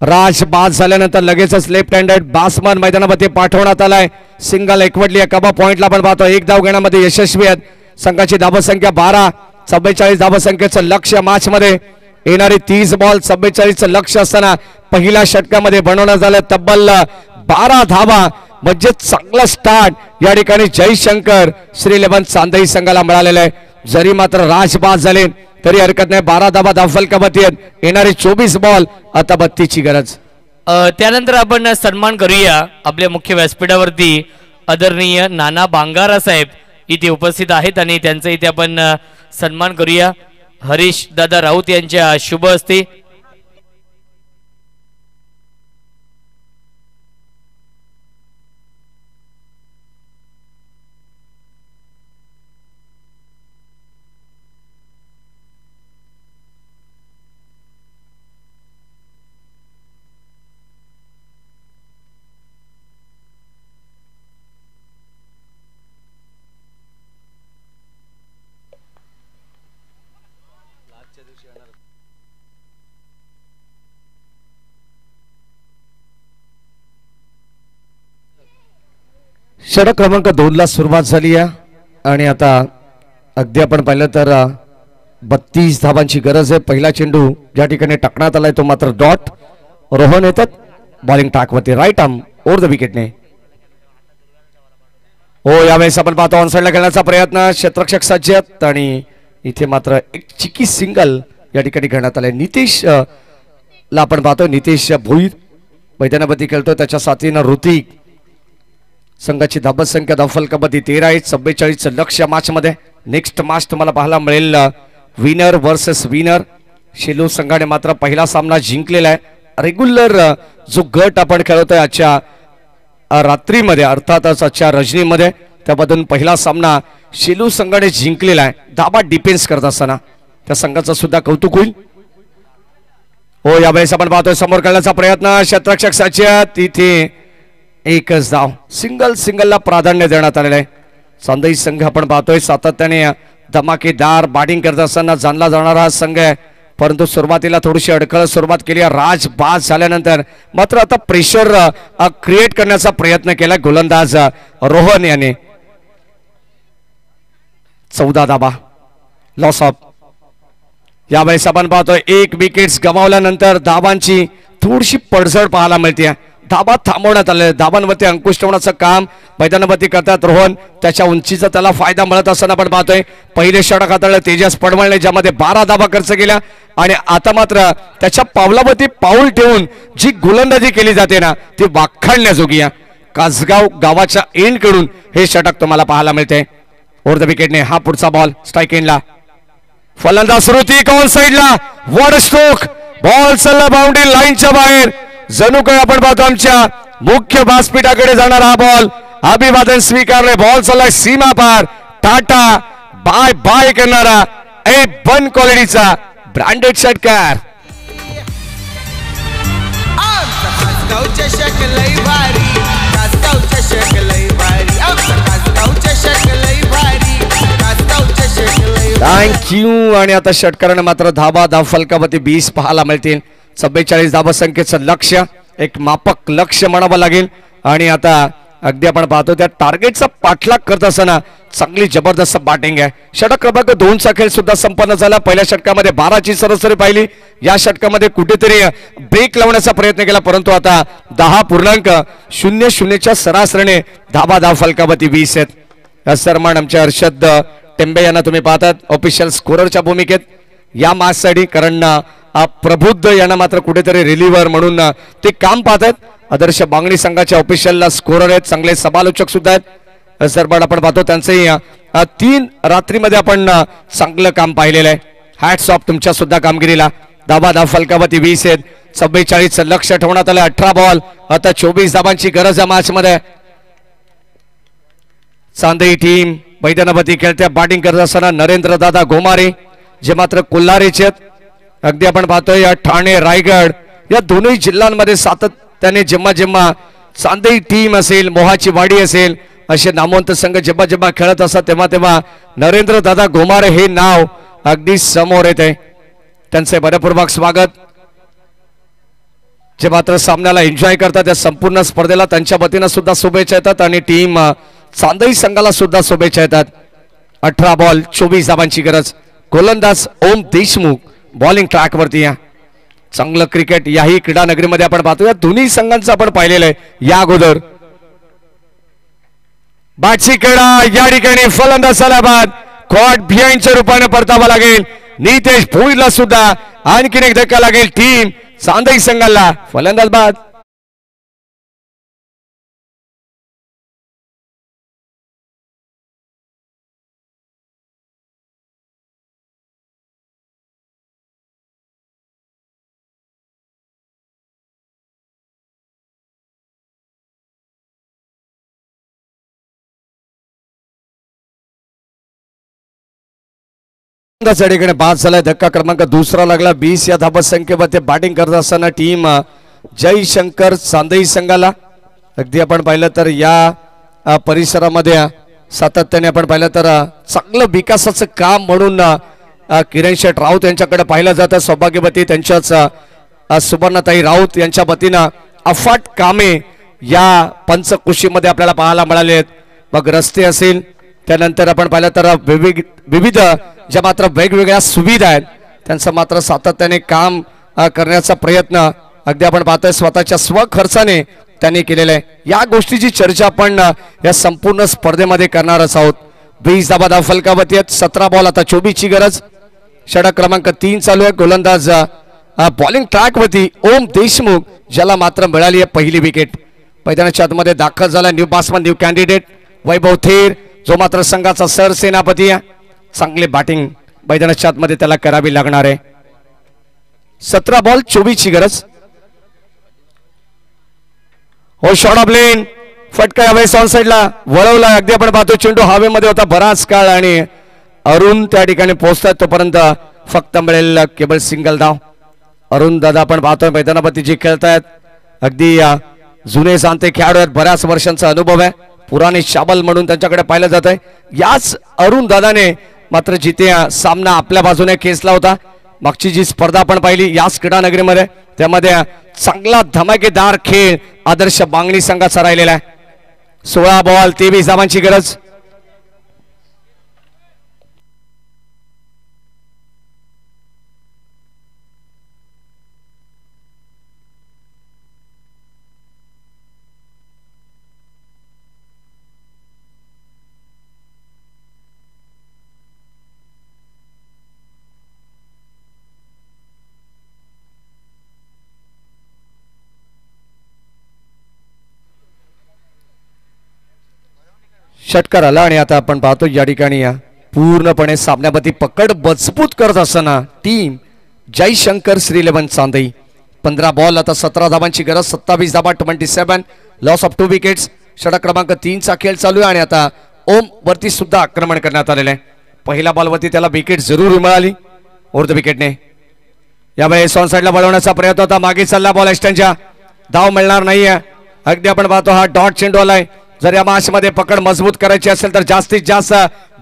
राज बाद झाल्यानंतर लगेचच लेफ्ट हँडेड बॅट्समन मैदानामध्ये पाठवण्यात आलाय. सिंगल एकवटली आहे. कबा पॉइंटला आपण पाहतो 1 धाव घेण्यामध्ये यशस्वी आहेत. संघाची धावसंख्या 12. 44 धावसंख्येचं लक्ष्य मॅच मध्ये. येणारी 30 बॉल 44चं लक्ष्य असताना पहिल्या षटकामध्ये बनवण्यात आलं तब्बल 12 धावा. म्हणजे चांगला स्टार्ट या ठिकाणी जयशंकर श्री 11 चांदई संघाला मिळालेला आहे. जरी मात्र राज बाद झाले तरी हरकत नाही. 12 धावा धावफलकावरती आहेत. येणारे 24 बॉल आता 32 ची गरज. त्यानंतर आपण सन्मान करूया आपल्या मुख्य व्यासपीठावरती आदरणीय नाना बांगारा साहेब इथे उपस्थित आहेत आणि त्यांचा इथे आपण सन्मान करूया. हरीश दादा राऊत यांच्या शुभ हस्ते. षटक क्रमांक 2 ला सुरुवात झाली आहे आणि आता अगदी आपण पाहिलं तर 32 धावांची गरज आहे. पहिला चेंडू ज्या ठिकाणी टाकण्यात आलाय तो मात्र डॉट. रोहन येतात बॉलिंग टाकवरती राईट आर्म ओव्हर द विकेटने. हो यावेळेस आपण पाहतो ऑन साईडला खेळण्याचा प्रयत्न क्षेत्ररक्षक सज्ज आहेत आणि इथे मात्र एक चिकी सिंगल या ठिकाणी खेळण्यात आलाय. नितेश ला आपण पाहतो नितेश भोईर मैदानावरती खेळतो त्याच्या साथीनं ऋतिक. संघाची धाबत संख्या धावफल कबड्डी 13 आहे. 44 लक्ष मॅच मध्ये. नेक्स्ट मॅच तुम्हाला पाहायला मिळेल विनर वर्सेस विनर. शेलू संघाने मात्र पहिला सामना जिंकलेला आहे. रेग्युलर जो गट आपण खेळतोय आजच्या रात्रीमध्ये अर्थातच आजच्या रजनीमध्ये त्यामधून पहिला सामना शेलू संघाने जिंकलेला आहे. धाबा डिफेन्स करत असताना त्या संघाचं सुद्धा कौतुक होईल. हो यावेळेस आपण पाहतोय समोर करण्याचा प्रयत्न क्षेत्ररक्षक सज्ज तिथे एकच धाव. सिंगलला प्राधान्य देण्यात आलेलं आहे. चांदई संघ आपण पाहतोय सातत्याने धमाकेदार बॅटिंग करत असताना जाणला जाणारा हा संघ आहे. परंतु सुरुवातीला थोडीशी अडखळ सुरुवात केली. राज बाद झाल्यानंतर मात्र आता प्रेशर क्रिएट करण्याचा प्रयत्न केला गोलंदाज रोहन याने. 14 धाबा लॉस ऑफ. यावेळेस आपण पाहतोय 1 विकेट्स गमावल्यानंतर धाबांची थोडीशी पडझड पाहायला मिळते. धाबा थांबवण्यात आले. धाबांवरती अंकुश ठेवण्याचं काम मैदानावरती करतात रोहन. त्याच्या उंचीचा त्याला फायदा मिळत असताना आपण पाहतोय पहिले षटक हाताळलं तेजस पडवळने ज्यामध्ये 12 धाबा खर्च केल्या आणि आता मात्र त्याच्या पावलावरती पाऊल ठेवून जी गोलंदाजी केली जाते ना ती वाखाणण्याजोगी आहे. कासगाव गावाच्या एंड कडून हे षटक तुम्हाला पाहायला मिळते. ओव्हर द विकेटने हा पुढचा बॉल स्ट्राइक एंडला. फलंदाज ऋतिक ऑन साइडला वॉड स्ट्रोक. बॉल चालला बाउंड्री लाईनच्या बाहेर. जणू काही आपण पाहतो आमच्या मुख्य व्यासपीठाकडे जाणारा हा बॉल. अभिवादन स्वीकारले. बॉल चाललाय सीमा पार. टाटा बाय बाय करणारा A1 क्वालिटीचा ब्रँडेड षटकार. थँक्यू. आणि आता षटकाराने मात्र धाबा धाव फलकावरती 20 पाहायला मिळतील. 44 धाबा संख्येचं लक्ष्य एक मापक लक्ष्य म्हणावं लागेल. आणि आता अगदी आपण पाहतो त्या टार्गेटचा पाठलाग करत असताना चांगली जबरदस्त बॅटिंग आहे. षटक क्रमांक 2 चा खेळ सुद्धा संपन्न झाला. पहिल्या षटकामध्ये 12 ची सरासरी पाहिली. या षटकामध्ये कुठेतरी ब्रेक लावण्याचा प्रयत्न केला परंतु आता 10.00 च्या सरासरीने धाबा धाव फलकावरती 20 आहेत. सन्मान आमच्या हर्षद टेंबे यांना तुम्ही पाहतात ऑफिशियल स्कोररच्या भूमिकेत या मॅच साठी. कारण प्रबुद्ध यांना मात्र कुठेतरी रिलीव्हर म्हणून ते काम पाहतात. आदर्श बांगणी संघाच्या ऑफिशियलला स्कोरर आहेत. चांगले समालोचक सुद्धा आहेत. सरबड आपण पाहतो त्यांचंही 3 रात्रीमध्ये आपण चांगलं काम पाहिलेलं आहे. हॅट्स ऑफ तुमच्या सुद्धा कामगिरीला. धाबा धाव फलकावरती 20 आहेत. 44 लक्ष ठेवण्यात आलं. 18 बॉल आता 24 धाबांची गरज आहे मॅच मध्ये. चांदई टीम मैदानावरती खेळत्या बॅटिंग करत असताना नरेंद्र दादा गोमारे जे मात्र कोल्हारीचे आहेत. अगदी आपण पाहतोय या ठाणे रायगड या दोन्ही जिल्ह्यांमध्ये सातत्याने जेव्हा जेव्हा चांदई टीम असेल मोहाची वाडी असेल असे नामवंत संघ जेव्हा जेव्हा खेळत असतात तेव्हा तेव्हा नरेंद्र दादा गोमारे हे नाव अगदी समोर येते. त्यांचे मनपूर्वक स्वागत. जे मात्र सामन्याला एन्जॉय करतात त्या संपूर्ण स्पर्धेला त्यांच्या वतीनं सुद्धा शुभेच्छा येतात आणि टीम चांदई संघाला सुद्धा शुभेच्छा येतात. 18 बॉल 24 धाबांची गरज. गोलंदाज ओम देशमुख बॉलिंग ट्रॅक वरती. या चांगलं क्रिकेट याही क्रीडा नगरीमध्ये आपण पाहतो. या दोन्ही संघांचं आपण पाहिलेलं आहे या अगोदर. बाची कडा या ठिकाणी फलंदाज बाद कॉट बिहाइंडच्या रूपाने परतावा लागेल. नितेश भोईरला सुद्धा आणखीन एक धक्का लागेल. टीम चांदई संघाला फलंदाज बाद. ठिकाणी बाद झालाय. धक्का क्रमांक दुसरा लागला. 20 या धाबा संख्येमध्ये बॅटिंग करत असताना टीम जयशंकर चांदई संघाला. अगदी आपण पाहिलं तर या परिसरामध्ये सातत्याने आपण पाहिलं तर चांगलं विकासाचं काम म्हणून किरण शेठ राऊत यांच्याकडे पाहिलं जातं. सौभाग्यवती त्यांच्याच सुवर्णताई राऊत यांच्या वतीनं अफाट कामे या पंचकृषीमध्ये आपल्याला पाहायला मिळाले आहेत. मग रस्ते असेल, त्यानंतर आपण पाहिलं तर विविध ज्या मात्र वेगवेगळ्या सुविधा आहेत त्यांचं मात्र सातत्याने काम करण्याचा प्रयत्न अगदी आपण पाहतोय स्वतःच्या स्वखर्चाने त्यांनी केलेलं आहे. या गोष्टीची चर्चा आपण या संपूर्ण स्पर्धेमध्ये करणारच आहोत. 20 धाबा फलकावती आहेत. 17 बॉल आता 24 ची गरज. षटक क्रमांक 3 चालू आहे. गोलंदाज बॉलिंग ट्रॅकवरती ओम देशमुख ज्याला मात्र मिळाली आहे पहिली विकेट. मैदानाच्या आतमध्ये दाखल झाला न्यू बॅट्समन न्यू कॅन्डिडेट वैभव थेर जो मात्र संघाचा सरसेनापती आहे. चांगले बॅटिंग मैदानाच्या आतमध्ये त्याला करावी लागणार आहे. 17 बॉल 24 ची गरज. हो शॉट ऑफ लेन फटका यावेळेस ऑन साइडला वळवला. अगदी आपण पाहतो चेंडू हवेमध्ये होता बराच काळ आणि अरुण त्या ठिकाणी पोहोचतात तोपर्यंत फक्त मिळेल केबल सिंगल धाव. अरुण दादा आपण पाहतोय मैदानावरती जे खेळतायत अगदी जुने जाणते खेळाडू आहेत. बऱ्याच वर्षांचा अनुभव आहे. पुराणे शाबल म्हणून त्यांच्याकडे पाहिलं जात आहे. याच अरुण दादाने मात्र जिथे सामना आपल्या बाजूने खेचला होता. मागची जी स्पर्धा आपण पाहिली याच क्रीडा नगरीमध्ये त्यामध्ये चांगला धमाकेदार खेळ आदर्श बांगणी संघाचा राहिलेला आहे. 16 बॉल 23 धावांची गरज. षटकार आला आणि आता आपण पाहतो या ठिकाणी पूर्णपणे सामन्यामध्ये पकड मजबूत करत असताना टीम जयशंकर श्रीलेवन चांदई. 15 बॉल आता 17 धावांची गरज. 27 धावा 27 लॉस ऑफ 2 विकेट्स. षटक क्रमांक 3 चा खेळ चालू आहे आणि आता ओम वरती सुद्धा आक्रमण करण्यात आलेलं आहे. पहिल्या बॉल वरती त्याला विकेट जरूर मिळाली ओव्हर द विकेटने. यावेळेस ऑन साइडला वळवण्याचा प्रयत्न होता. मागे चालला बॉल एक्स्टनच्या धाव मिळणार नाहीये. अगदी आपण पाहतो हा डॉट चेंडू आलाय. जर या मॅच मध्ये पकड मजबूत करायची असेल तर जास्तीत जास्त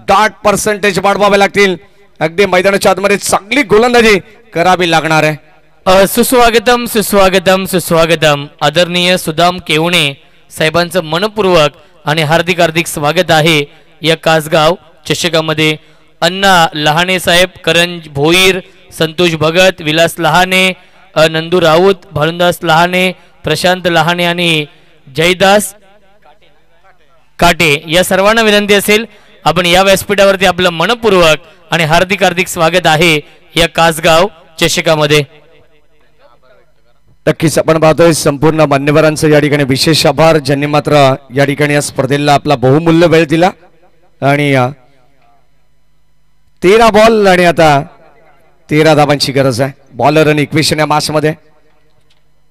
डॉट पर्सेंटेज वाढवावे लागतील. अगदी मैदानाच्या आतमध्ये चांगली गोलंदाजी करावी लागणार आहे. सुस्वागतम सुस्वागतम सुस्वागतम. आदरणीय सुदाम केवणे साहेबांचं मनपूर्वक आणि हार्दिक हार्दिक स्वागत आहे या कासगाव चषकामध्ये. अण्णा लहाने साहेब, करण भोईर, संतोष भगत, विलास लहाने, नंदू राऊत, भानुदास लहाने, प्रशांत लहाने आणि जयदास काटे या सर्वांना विनंती असेल आपण या व्यासपीठावरती आपलं मनपूर्वक आणि हार्दिक हार्दिक स्वागत आहे या कासगाव चषकामध्ये. नक्कीच आपण पाहतोय संपूर्ण मान्यवरांचं या ठिकाणी विशेष आभार ज्यांनी मात्र या ठिकाणी या स्पर्धेला आपला बहुमूल्य वेळ दिला. आणि 13 बॉल आणि आता 13 धावांची गरज आहे. बॉलर आणि इक्वेशन या मॅच मध्ये.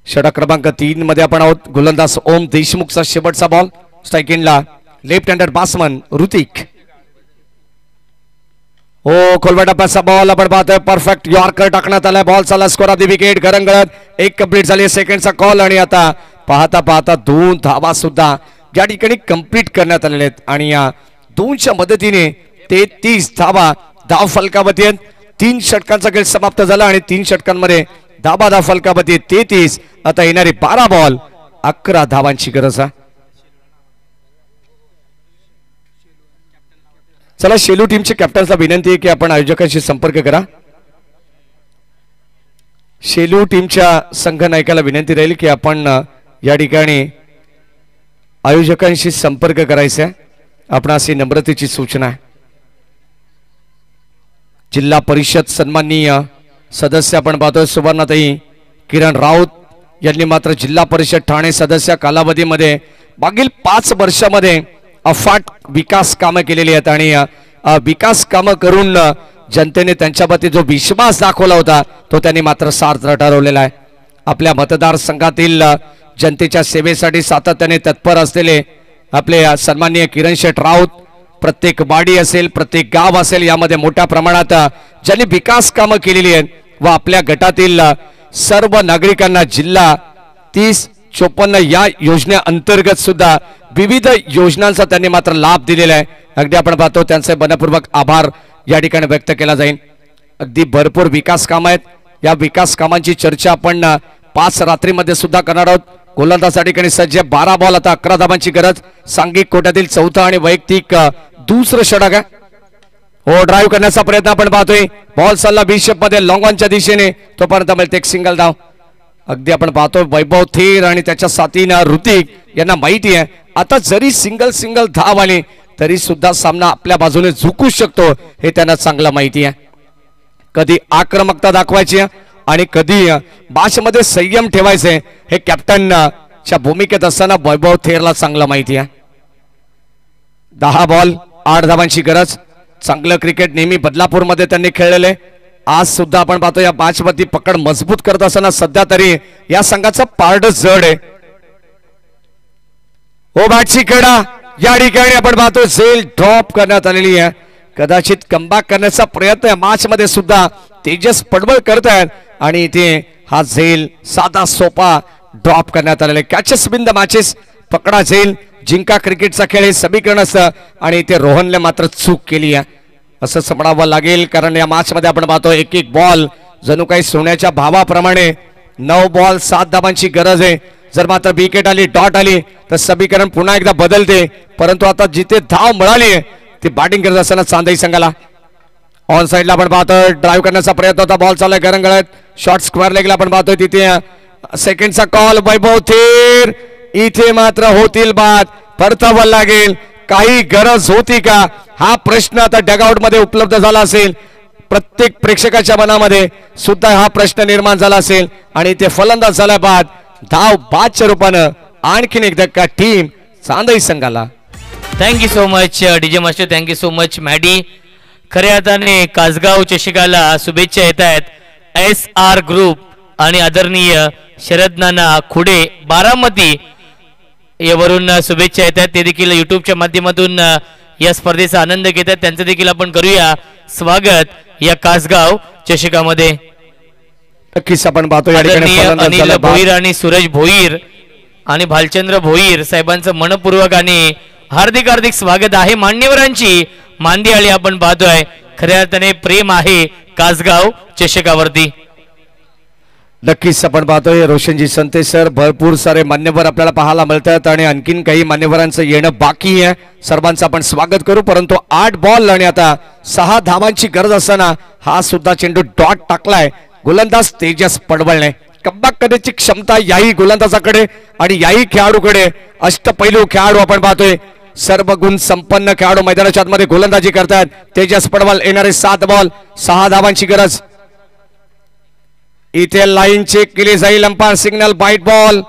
षटक क्रमांक 3 मध्ये आपण आहोत. गोलंदाज ओम देशमुखचा शेवटचा बॉल. स्ट्राइक एंडला लेफ्ट हँडर बॅट्समन ऋतिक. हो खोलवाटापाचा बॉल आपण पाहतोय. परफेक्ट यॉर्कर टाकण्यात आलाय. बॉल चालला स्कोर ऑफ द विकेट. गरंगळत एक कंप्लीट झाली. सेकंडचा कॉल आणि आता पाहता पाहता 2 धावा सुद्धा या ठिकाणी कंप्लीट करण्यात आलेले आहेत आणि या 2च्या मदतीने 33 धावा धाव फलकावती आहेत. 3 षटकांचा खेळ समाप्त झाला आणि 3 षटकांमध्ये धाव फलकावती 33. आता येणारे 12 बॉल 11 धावांची गरज आहे. चला शेलू टीमच्या कॅप्टनला विनंती आहे की आपण आयोजकांशी संपर्क करा. शेलू टीमच्या संघ नायकाला विनंती राहील की आपण या ठिकाणी आयोजकांशी संपर्क करायचा आहे. आपणास ही नम्रतेची सूचना आहे. जिल्हा परिषद सन्माननीय सदस्य आपण पाहतोय सुवर्णाताई किरण राऊत यांनी मात्र जिल्हा परिषद ठाणे सदस्य कालावधीमध्ये मागील 5 वर्षामध्ये अफाट विकास कामं केलेली आहेत आणि विकास कामं करून जनतेने त्यांच्यावरती जो विश्वास दाखवला होता तो त्यांनी मात्र सार्थ ठरवलेला आहे. आपल्या मतदारसंघातील जनतेच्या सेवेसाठी सातत्याने तत्पर असलेले आपले सन्माननीय किरण शेठ राऊत प्रत्येक वाडी असेल, प्रत्येक गाव असेल, यामध्ये मोठ्या प्रमाणात ज्यांनी विकास कामं केलेली आहेत व आपल्या गटातील सर्व नागरिकांना जिल्हा 3054 या योजनेअंतर्गत सुद्धा विविध योजनांचा त्यांनी मात्र लाभ दिलेला आहे. अगदी आपण पाहतो त्यांचे मनपूर्वक आभार या ठिकाणी व्यक्त केला जाईल. अगदी भरपूर विकास काम आहेत. या विकास कामांची चर्चा आपण 5 रात्रीमध्ये सुद्धा करणार आहोत. गोलंदाज या ठिकाणी सज्ज, 12 बॉल, आता 11 धावांची गरज. सांघिक कोट्यातील चौथा आणि वैयक्तिक दुसरं षटक आहे. हो, ड्राईव्ह करण्याचा प्रयत्न आपण पाहतोय. बॉल चालला बी शेप मध्ये लॉंग ऑनच्या दिशेने, तोपर्यंत मिळते एक सिंगल धाव. अगदी आपण पाहतोय वैभव थेर आणि त्याच्या साथीनं ऋतिक यांना माहिती आहे आता जरी सिंगल धाव आली तरी सुद्धा सामना आपल्या बाजूने झुकू शकतो, हे त्यांना चांगलं माहिती आहे. कधी आक्रमकता दाखवायची आणि कधी बाशमध्ये संयम ठेवायचे हे कॅप्टनच्या भूमिकेत असताना वैभव थेरला चांगलं माहिती आहे. 10 बॉल 8 धावांची गरज. चांगलं क्रिकेट नेहमी बदलापूरमध्ये त्यांनी खेळलेले. आज सुद्धा आपण पाहतो या मॅच मध्ये पकड मजबूत करत असताना सध्या तरी या संघाचा पारड जड आहे. हो, बॅटची कडा या ठिकाणी आपण पाहतो झेल ड्रॉप करण्यात आलेली आहे. कदाचित कमबॅक करण्याचा प्रयत्न या मॅच मध्ये सुद्धा तेजस पडवळ करत आहेत आणि इथे हा झेल साधा सोपा ड्रॉप करण्यात आलेला आहे. कॅचेस बिन द मॅचेस, पकडा झेल जिंका क्रिकेटचा खेळ हे समीकरण असतं आणि इथे रोहनने मात्र चूक केली आहे असं समजावं लागेल. कारण या मॅच मध्ये आपण पाहतो एक बॉल जणू काही सोन्याच्या भावाप्रमाणे. 9 बॉल 7 धावांची गरज आहे. जर मात्र विकेट आली, डॉट आली तर समीकरण पुन्हा एकदा बदलते. परंतु आता जिथे धाव मिळाली ती बॅटिंग करत असताना चांदई संघाला ऑन साइडला आपण पाहतोय ड्राईव्ह करण्याचा प्रयत्न होता. बॉल चाललाय गरंगळत, शॉर्ट स्क्वेअर लेगला आपण पाहतोय तिथे सेकंडचा कॉल. वैभव थेर इथे मात्र होतील बाद, परतावं लागेल. काही गरज होती का हा प्रश्न आता डगआउट मध्ये उपलब्ध झाला असेल. प्रत्येक प्रेक्षकाच्या मनामध्ये सुद्धा हा प्रश्न निर्माण झाला असेल आणि ते फलंदाज झाला बाद. धाव बादच्या रूपानं आणखीन एक धक्का टीम चांदई संघाला. Thank you so much DJ master, thank you so much Maddy. खऱ्या अर्थाने कासगाव चषकाला शुभेच्छा येत आहेत. SR ग्रुप आणि आदरणीय शरद नाना खुडे बारामती यावरून शुभेच्छा येत आहेत. ते देखील युट्यूबच्या माध्यमातून या स्पर्धेचा आनंद घेत आहेत. त्यांचं देखील आपण करूया स्वागत या कासगाव चषकामध्ये. नक्कीच आपण पाहतो या ठिकाणी अनिल भोईर आणि सूरज भोईर आणि भालचंद्र भोईर साहेबांचं मनपूर्वक आणि हार्दिक हार्दिक स्वागत आहे. मान्यवरांची मांदियाळी आपण पाहतोय. खऱ्या अर्थाने प्रेम आहे कासगाव चषकावरती. नक्कीच आपण पाहतोय रोशनजी संते सर, भरपूर सारे मान्यवर आपल्याला पाहायला मिळतात आणि आणखीन काही मान्यवरांचं येणं बाकी आहे. सर्वांचं आपण स्वागत करू. परंतु 8 बॉल आणि आता 6 धावांची गरज असताना हा सुद्धा चेंडू डॉट टाकलाय गोलंदाज तेजस पडवळने. कमबॅक करण्याची क्षमता याही गोलंदाजाकडे आणि याही खेळाडूकडे. अष्टपैलू खेळाडू आपण पाहतोय. सर्व गुण संपन्न खेळाडू मैदानाच्या आतमध्ये गोलंदाजी करतात. तेजस पडवळ येणारे 7 बॉल 6 धावांची गरज. इथे लाईन चेक केली जाईल. अंपायर सिग्नल बाईट बॉल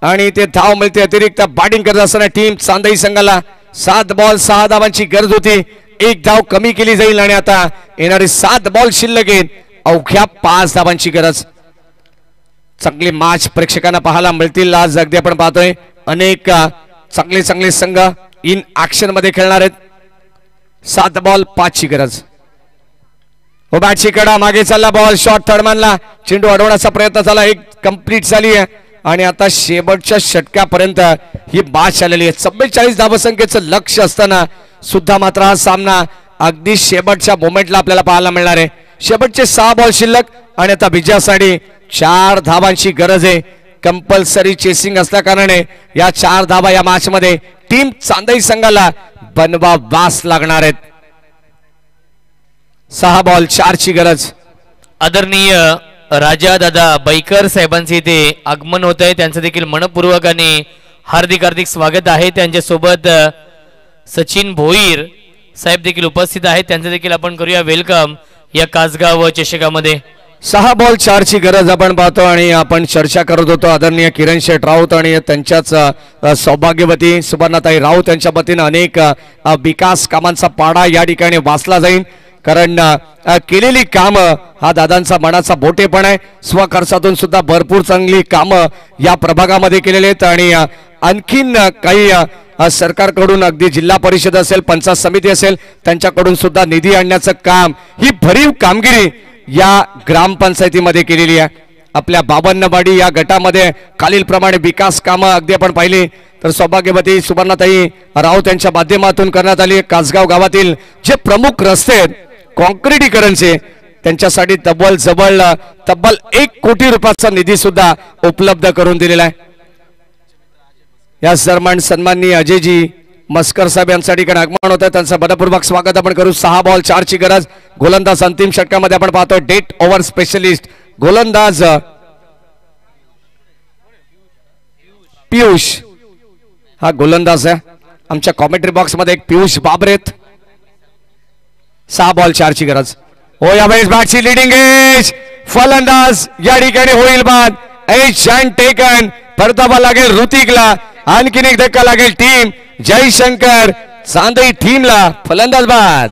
आणि इथे धाव मिळते. अतिरिक्त बॅटिंग करत असताना टीम चांदई संघाला 7 बॉल 6 धावांची गरज होती. 1 धाव कमी केली जाईल आणि आता येणारे 7 बॉल शिल्लक आहेत. अवघ्या 5 धावांची गरज. चांगली मॅच प्रेक्षकांना पाहायला मिळतील आज. अगदी आपण पाहतोय अनेक चांगले संघ इन ऍक्शन मध्ये खेळणार आहेत. 7 बॉल 5 ची गरज. हो, बॅटची कडा मागे चालला बॉल, शॉट थर्डमॅनला चेंडू अडवण्याचा प्रयत्न झाला. एक कंप्लीट झाली आहे आणि आता शेवटच्या षटकापर्यंत ही बाच आलेली आहे. 44 धावसंख्येचं लक्ष असताना सुद्धा मात्र हा सामना अगदी शेवटच्या मोमेंटला आपल्याला पाहायला मिळणार आहे. शेवटचे 6 बॉल शिल्लक आणि आता विजयासाठी 4 धावांची गरज आहे. कंपल्सरी चेसिंग असल्या कारणाने या 4 धावा या मॅच मध्ये टीम चांदई संघाला बनवावास लागणार आहेत. 6 बॉल 4 ची गरज. आदरणीय राजा दादा बैकर साहेबांचे इथे आगमन होत आहे. त्यांचं देखील मनपूर्वक आणि हार्दिक हार्दिक स्वागत आहे. त्यांच्यासोबत सचिन भोईर साहेब देखील उपस्थित आहेत. त्यांचं देखील आपण करूया वेलकम या कासगाव चषकामध्ये. 6 बॉल 4 ची गरज आपण पाहतो आणि आपण चर्चा करत होतो आदरणीय किरण शेठ राऊत आणि त्यांच्याच सौभाग्यवती सुवर्णाताई राऊत यांच्या वतीनं अनेक विकास कामांचा पाडा या ठिकाणी वाचला जाईल. कारण केलेली कामं हा दादांचा मनाचा बोटेपण आहे. स्वखर्चातून सुद्धा भरपूर चांगली कामं या प्रभागामध्ये केलेली आहेत आणि आणखीन काही सरकारकडून अगदी जिल्हा परिषद असेल, पंचायत समिती असेल, त्यांच्याकडून सुद्धा निधी आणण्याचं काम, ही भरीव कामगिरी या ग्रामपंचायतीमध्ये केलेली आहे. आपल्या 52 या गटामध्ये खालीलप्रमाणे विकास कामं अगदी आपण पाहिली तर सौभाग्यवती सुवर्णाताई राऊत यांच्या माध्यमातून करण्यात आली. कासगाव गावातील जे प्रमुख रस्ते आहेत कॉन्क्रिटीकरणचे, त्यांच्यासाठी तब्बल 1 कोटी रुपयाचा निधी सुद्धा उपलब्ध करून दिलेला आहे. या दरम्यान सन्माननीय अजयजी मस्कर साहेब यांच्या ठिकाणी आगमन होतं, त्यांचं मनपूर्वक स्वागत आपण करू. 6 बॉल 4 ची गरज. गोलंदाज अंतिम षटकामध्ये आपण पाहतो डेट ओव्हर स्पेशलिस्ट गोलंदाज पियुष हा गोलंदाज आहे. आमच्या कॉमेंट्री बॉक्स मध्ये एक पियुष बाबरेत. 6 बॉल 4 ची गरज. हो यावेळेस बॅटची लिडिंग एज फलंदाज या ठिकाणी होईल बाद. Edge shot taken. परतावा लागेल ऋतिकला. आणखीन एक धक्का लागेल टीम जयशंकर चांदई टीमला. फलंदाज बाद.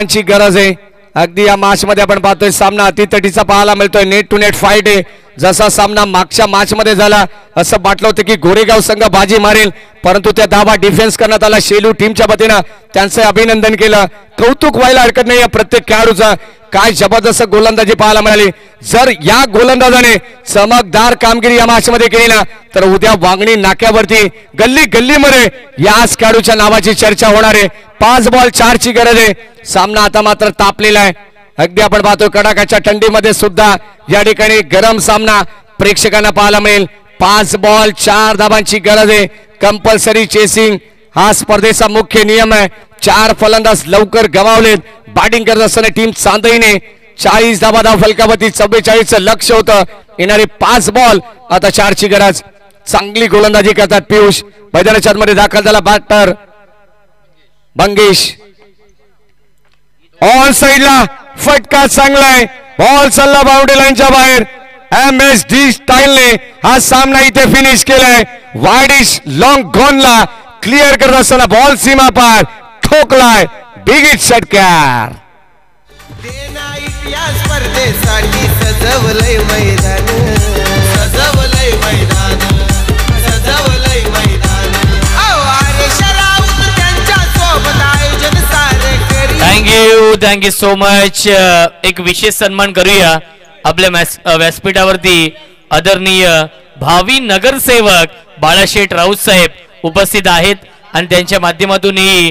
ची गरज आहे. अगदी या मॅच मध्ये आपण पाहतोय सामना अतितटीचा पाहायला मिळतोय. नेट टू नेट फाईट आहे. जसा सामना मागच्या मॅच मध्ये झाला असं वाटलं होतं की गोरेगाव संघ बाजी मारेल, परंतु त्या धावा डिफेन्स करण्यात आला. शेलू टीमच्या वतीनं त्यांचं अभिनंदन केलं. कौतुक व्हायला हरकत नाही या प्रत्येक खेळाडूचं. काय जबरदस्त गोलंदाजी पाहायला मिळाली. जर या गोलंदाजाने चमकदार कामगिरी या मॅच मध्ये केली ना तर उद्या वांगणी नाक्यावरती गल्ली गल्लीमध्ये याच खेळाडूच्या नावाची चर्चा होणार आहे. 5 बॉल 4 ची गरज आहे. सामना आता मात्र तापलेला आहे. अगदी आपण पाहतो कडाक्याच्या थंडीमध्ये सुद्धा या ठिकाणी गरम सामना प्रेक्षकांना पाहायला मिळेल. 5 बॉल 4 धावांची गरज आहे. कंपल्सरी चेसिंग हा स्पर्धेचा मुख्य नियम आहे. 4 फलंदाज लवकर गमावलेत. बॅटिंग करत असताना टीम चांदईने 40 धावा फलकावरती 44चं लक्ष होतं. येणारे 5 बॉल आता 4 ची गरज. चांगली गोलंदाजी करतात पियुष. मैदानाच्या आतमध्ये दाखल झाला बॅटर मंगेश. ऑन साइडला फटका चांगला आहे. बॉल चालला बाउंड्री लाईनच्या बाहेर. MSD स्टाईलने हा सामना इथे फिनिश केलाय. वाईडिश लॉंग गॉनला क्लिअर करत असताना बॉल सीमा पार ठोकलाय. बिग हिट षटकार. स्पर्धेसाठी सजवलंय मैदान, सजवलंय मैदान, सजवलंय मैदान. त्यांच्या सोबत आयोजन सारे करी. Thank you so much. एक विशेष सन्मान करूया आपल्या व्यासपीठावरती. आदरणीय भावी नगरसेवक बाळाशेठ राऊत साहेब उपस्थित आहेत आणि त्यांच्या माध्यमातून ही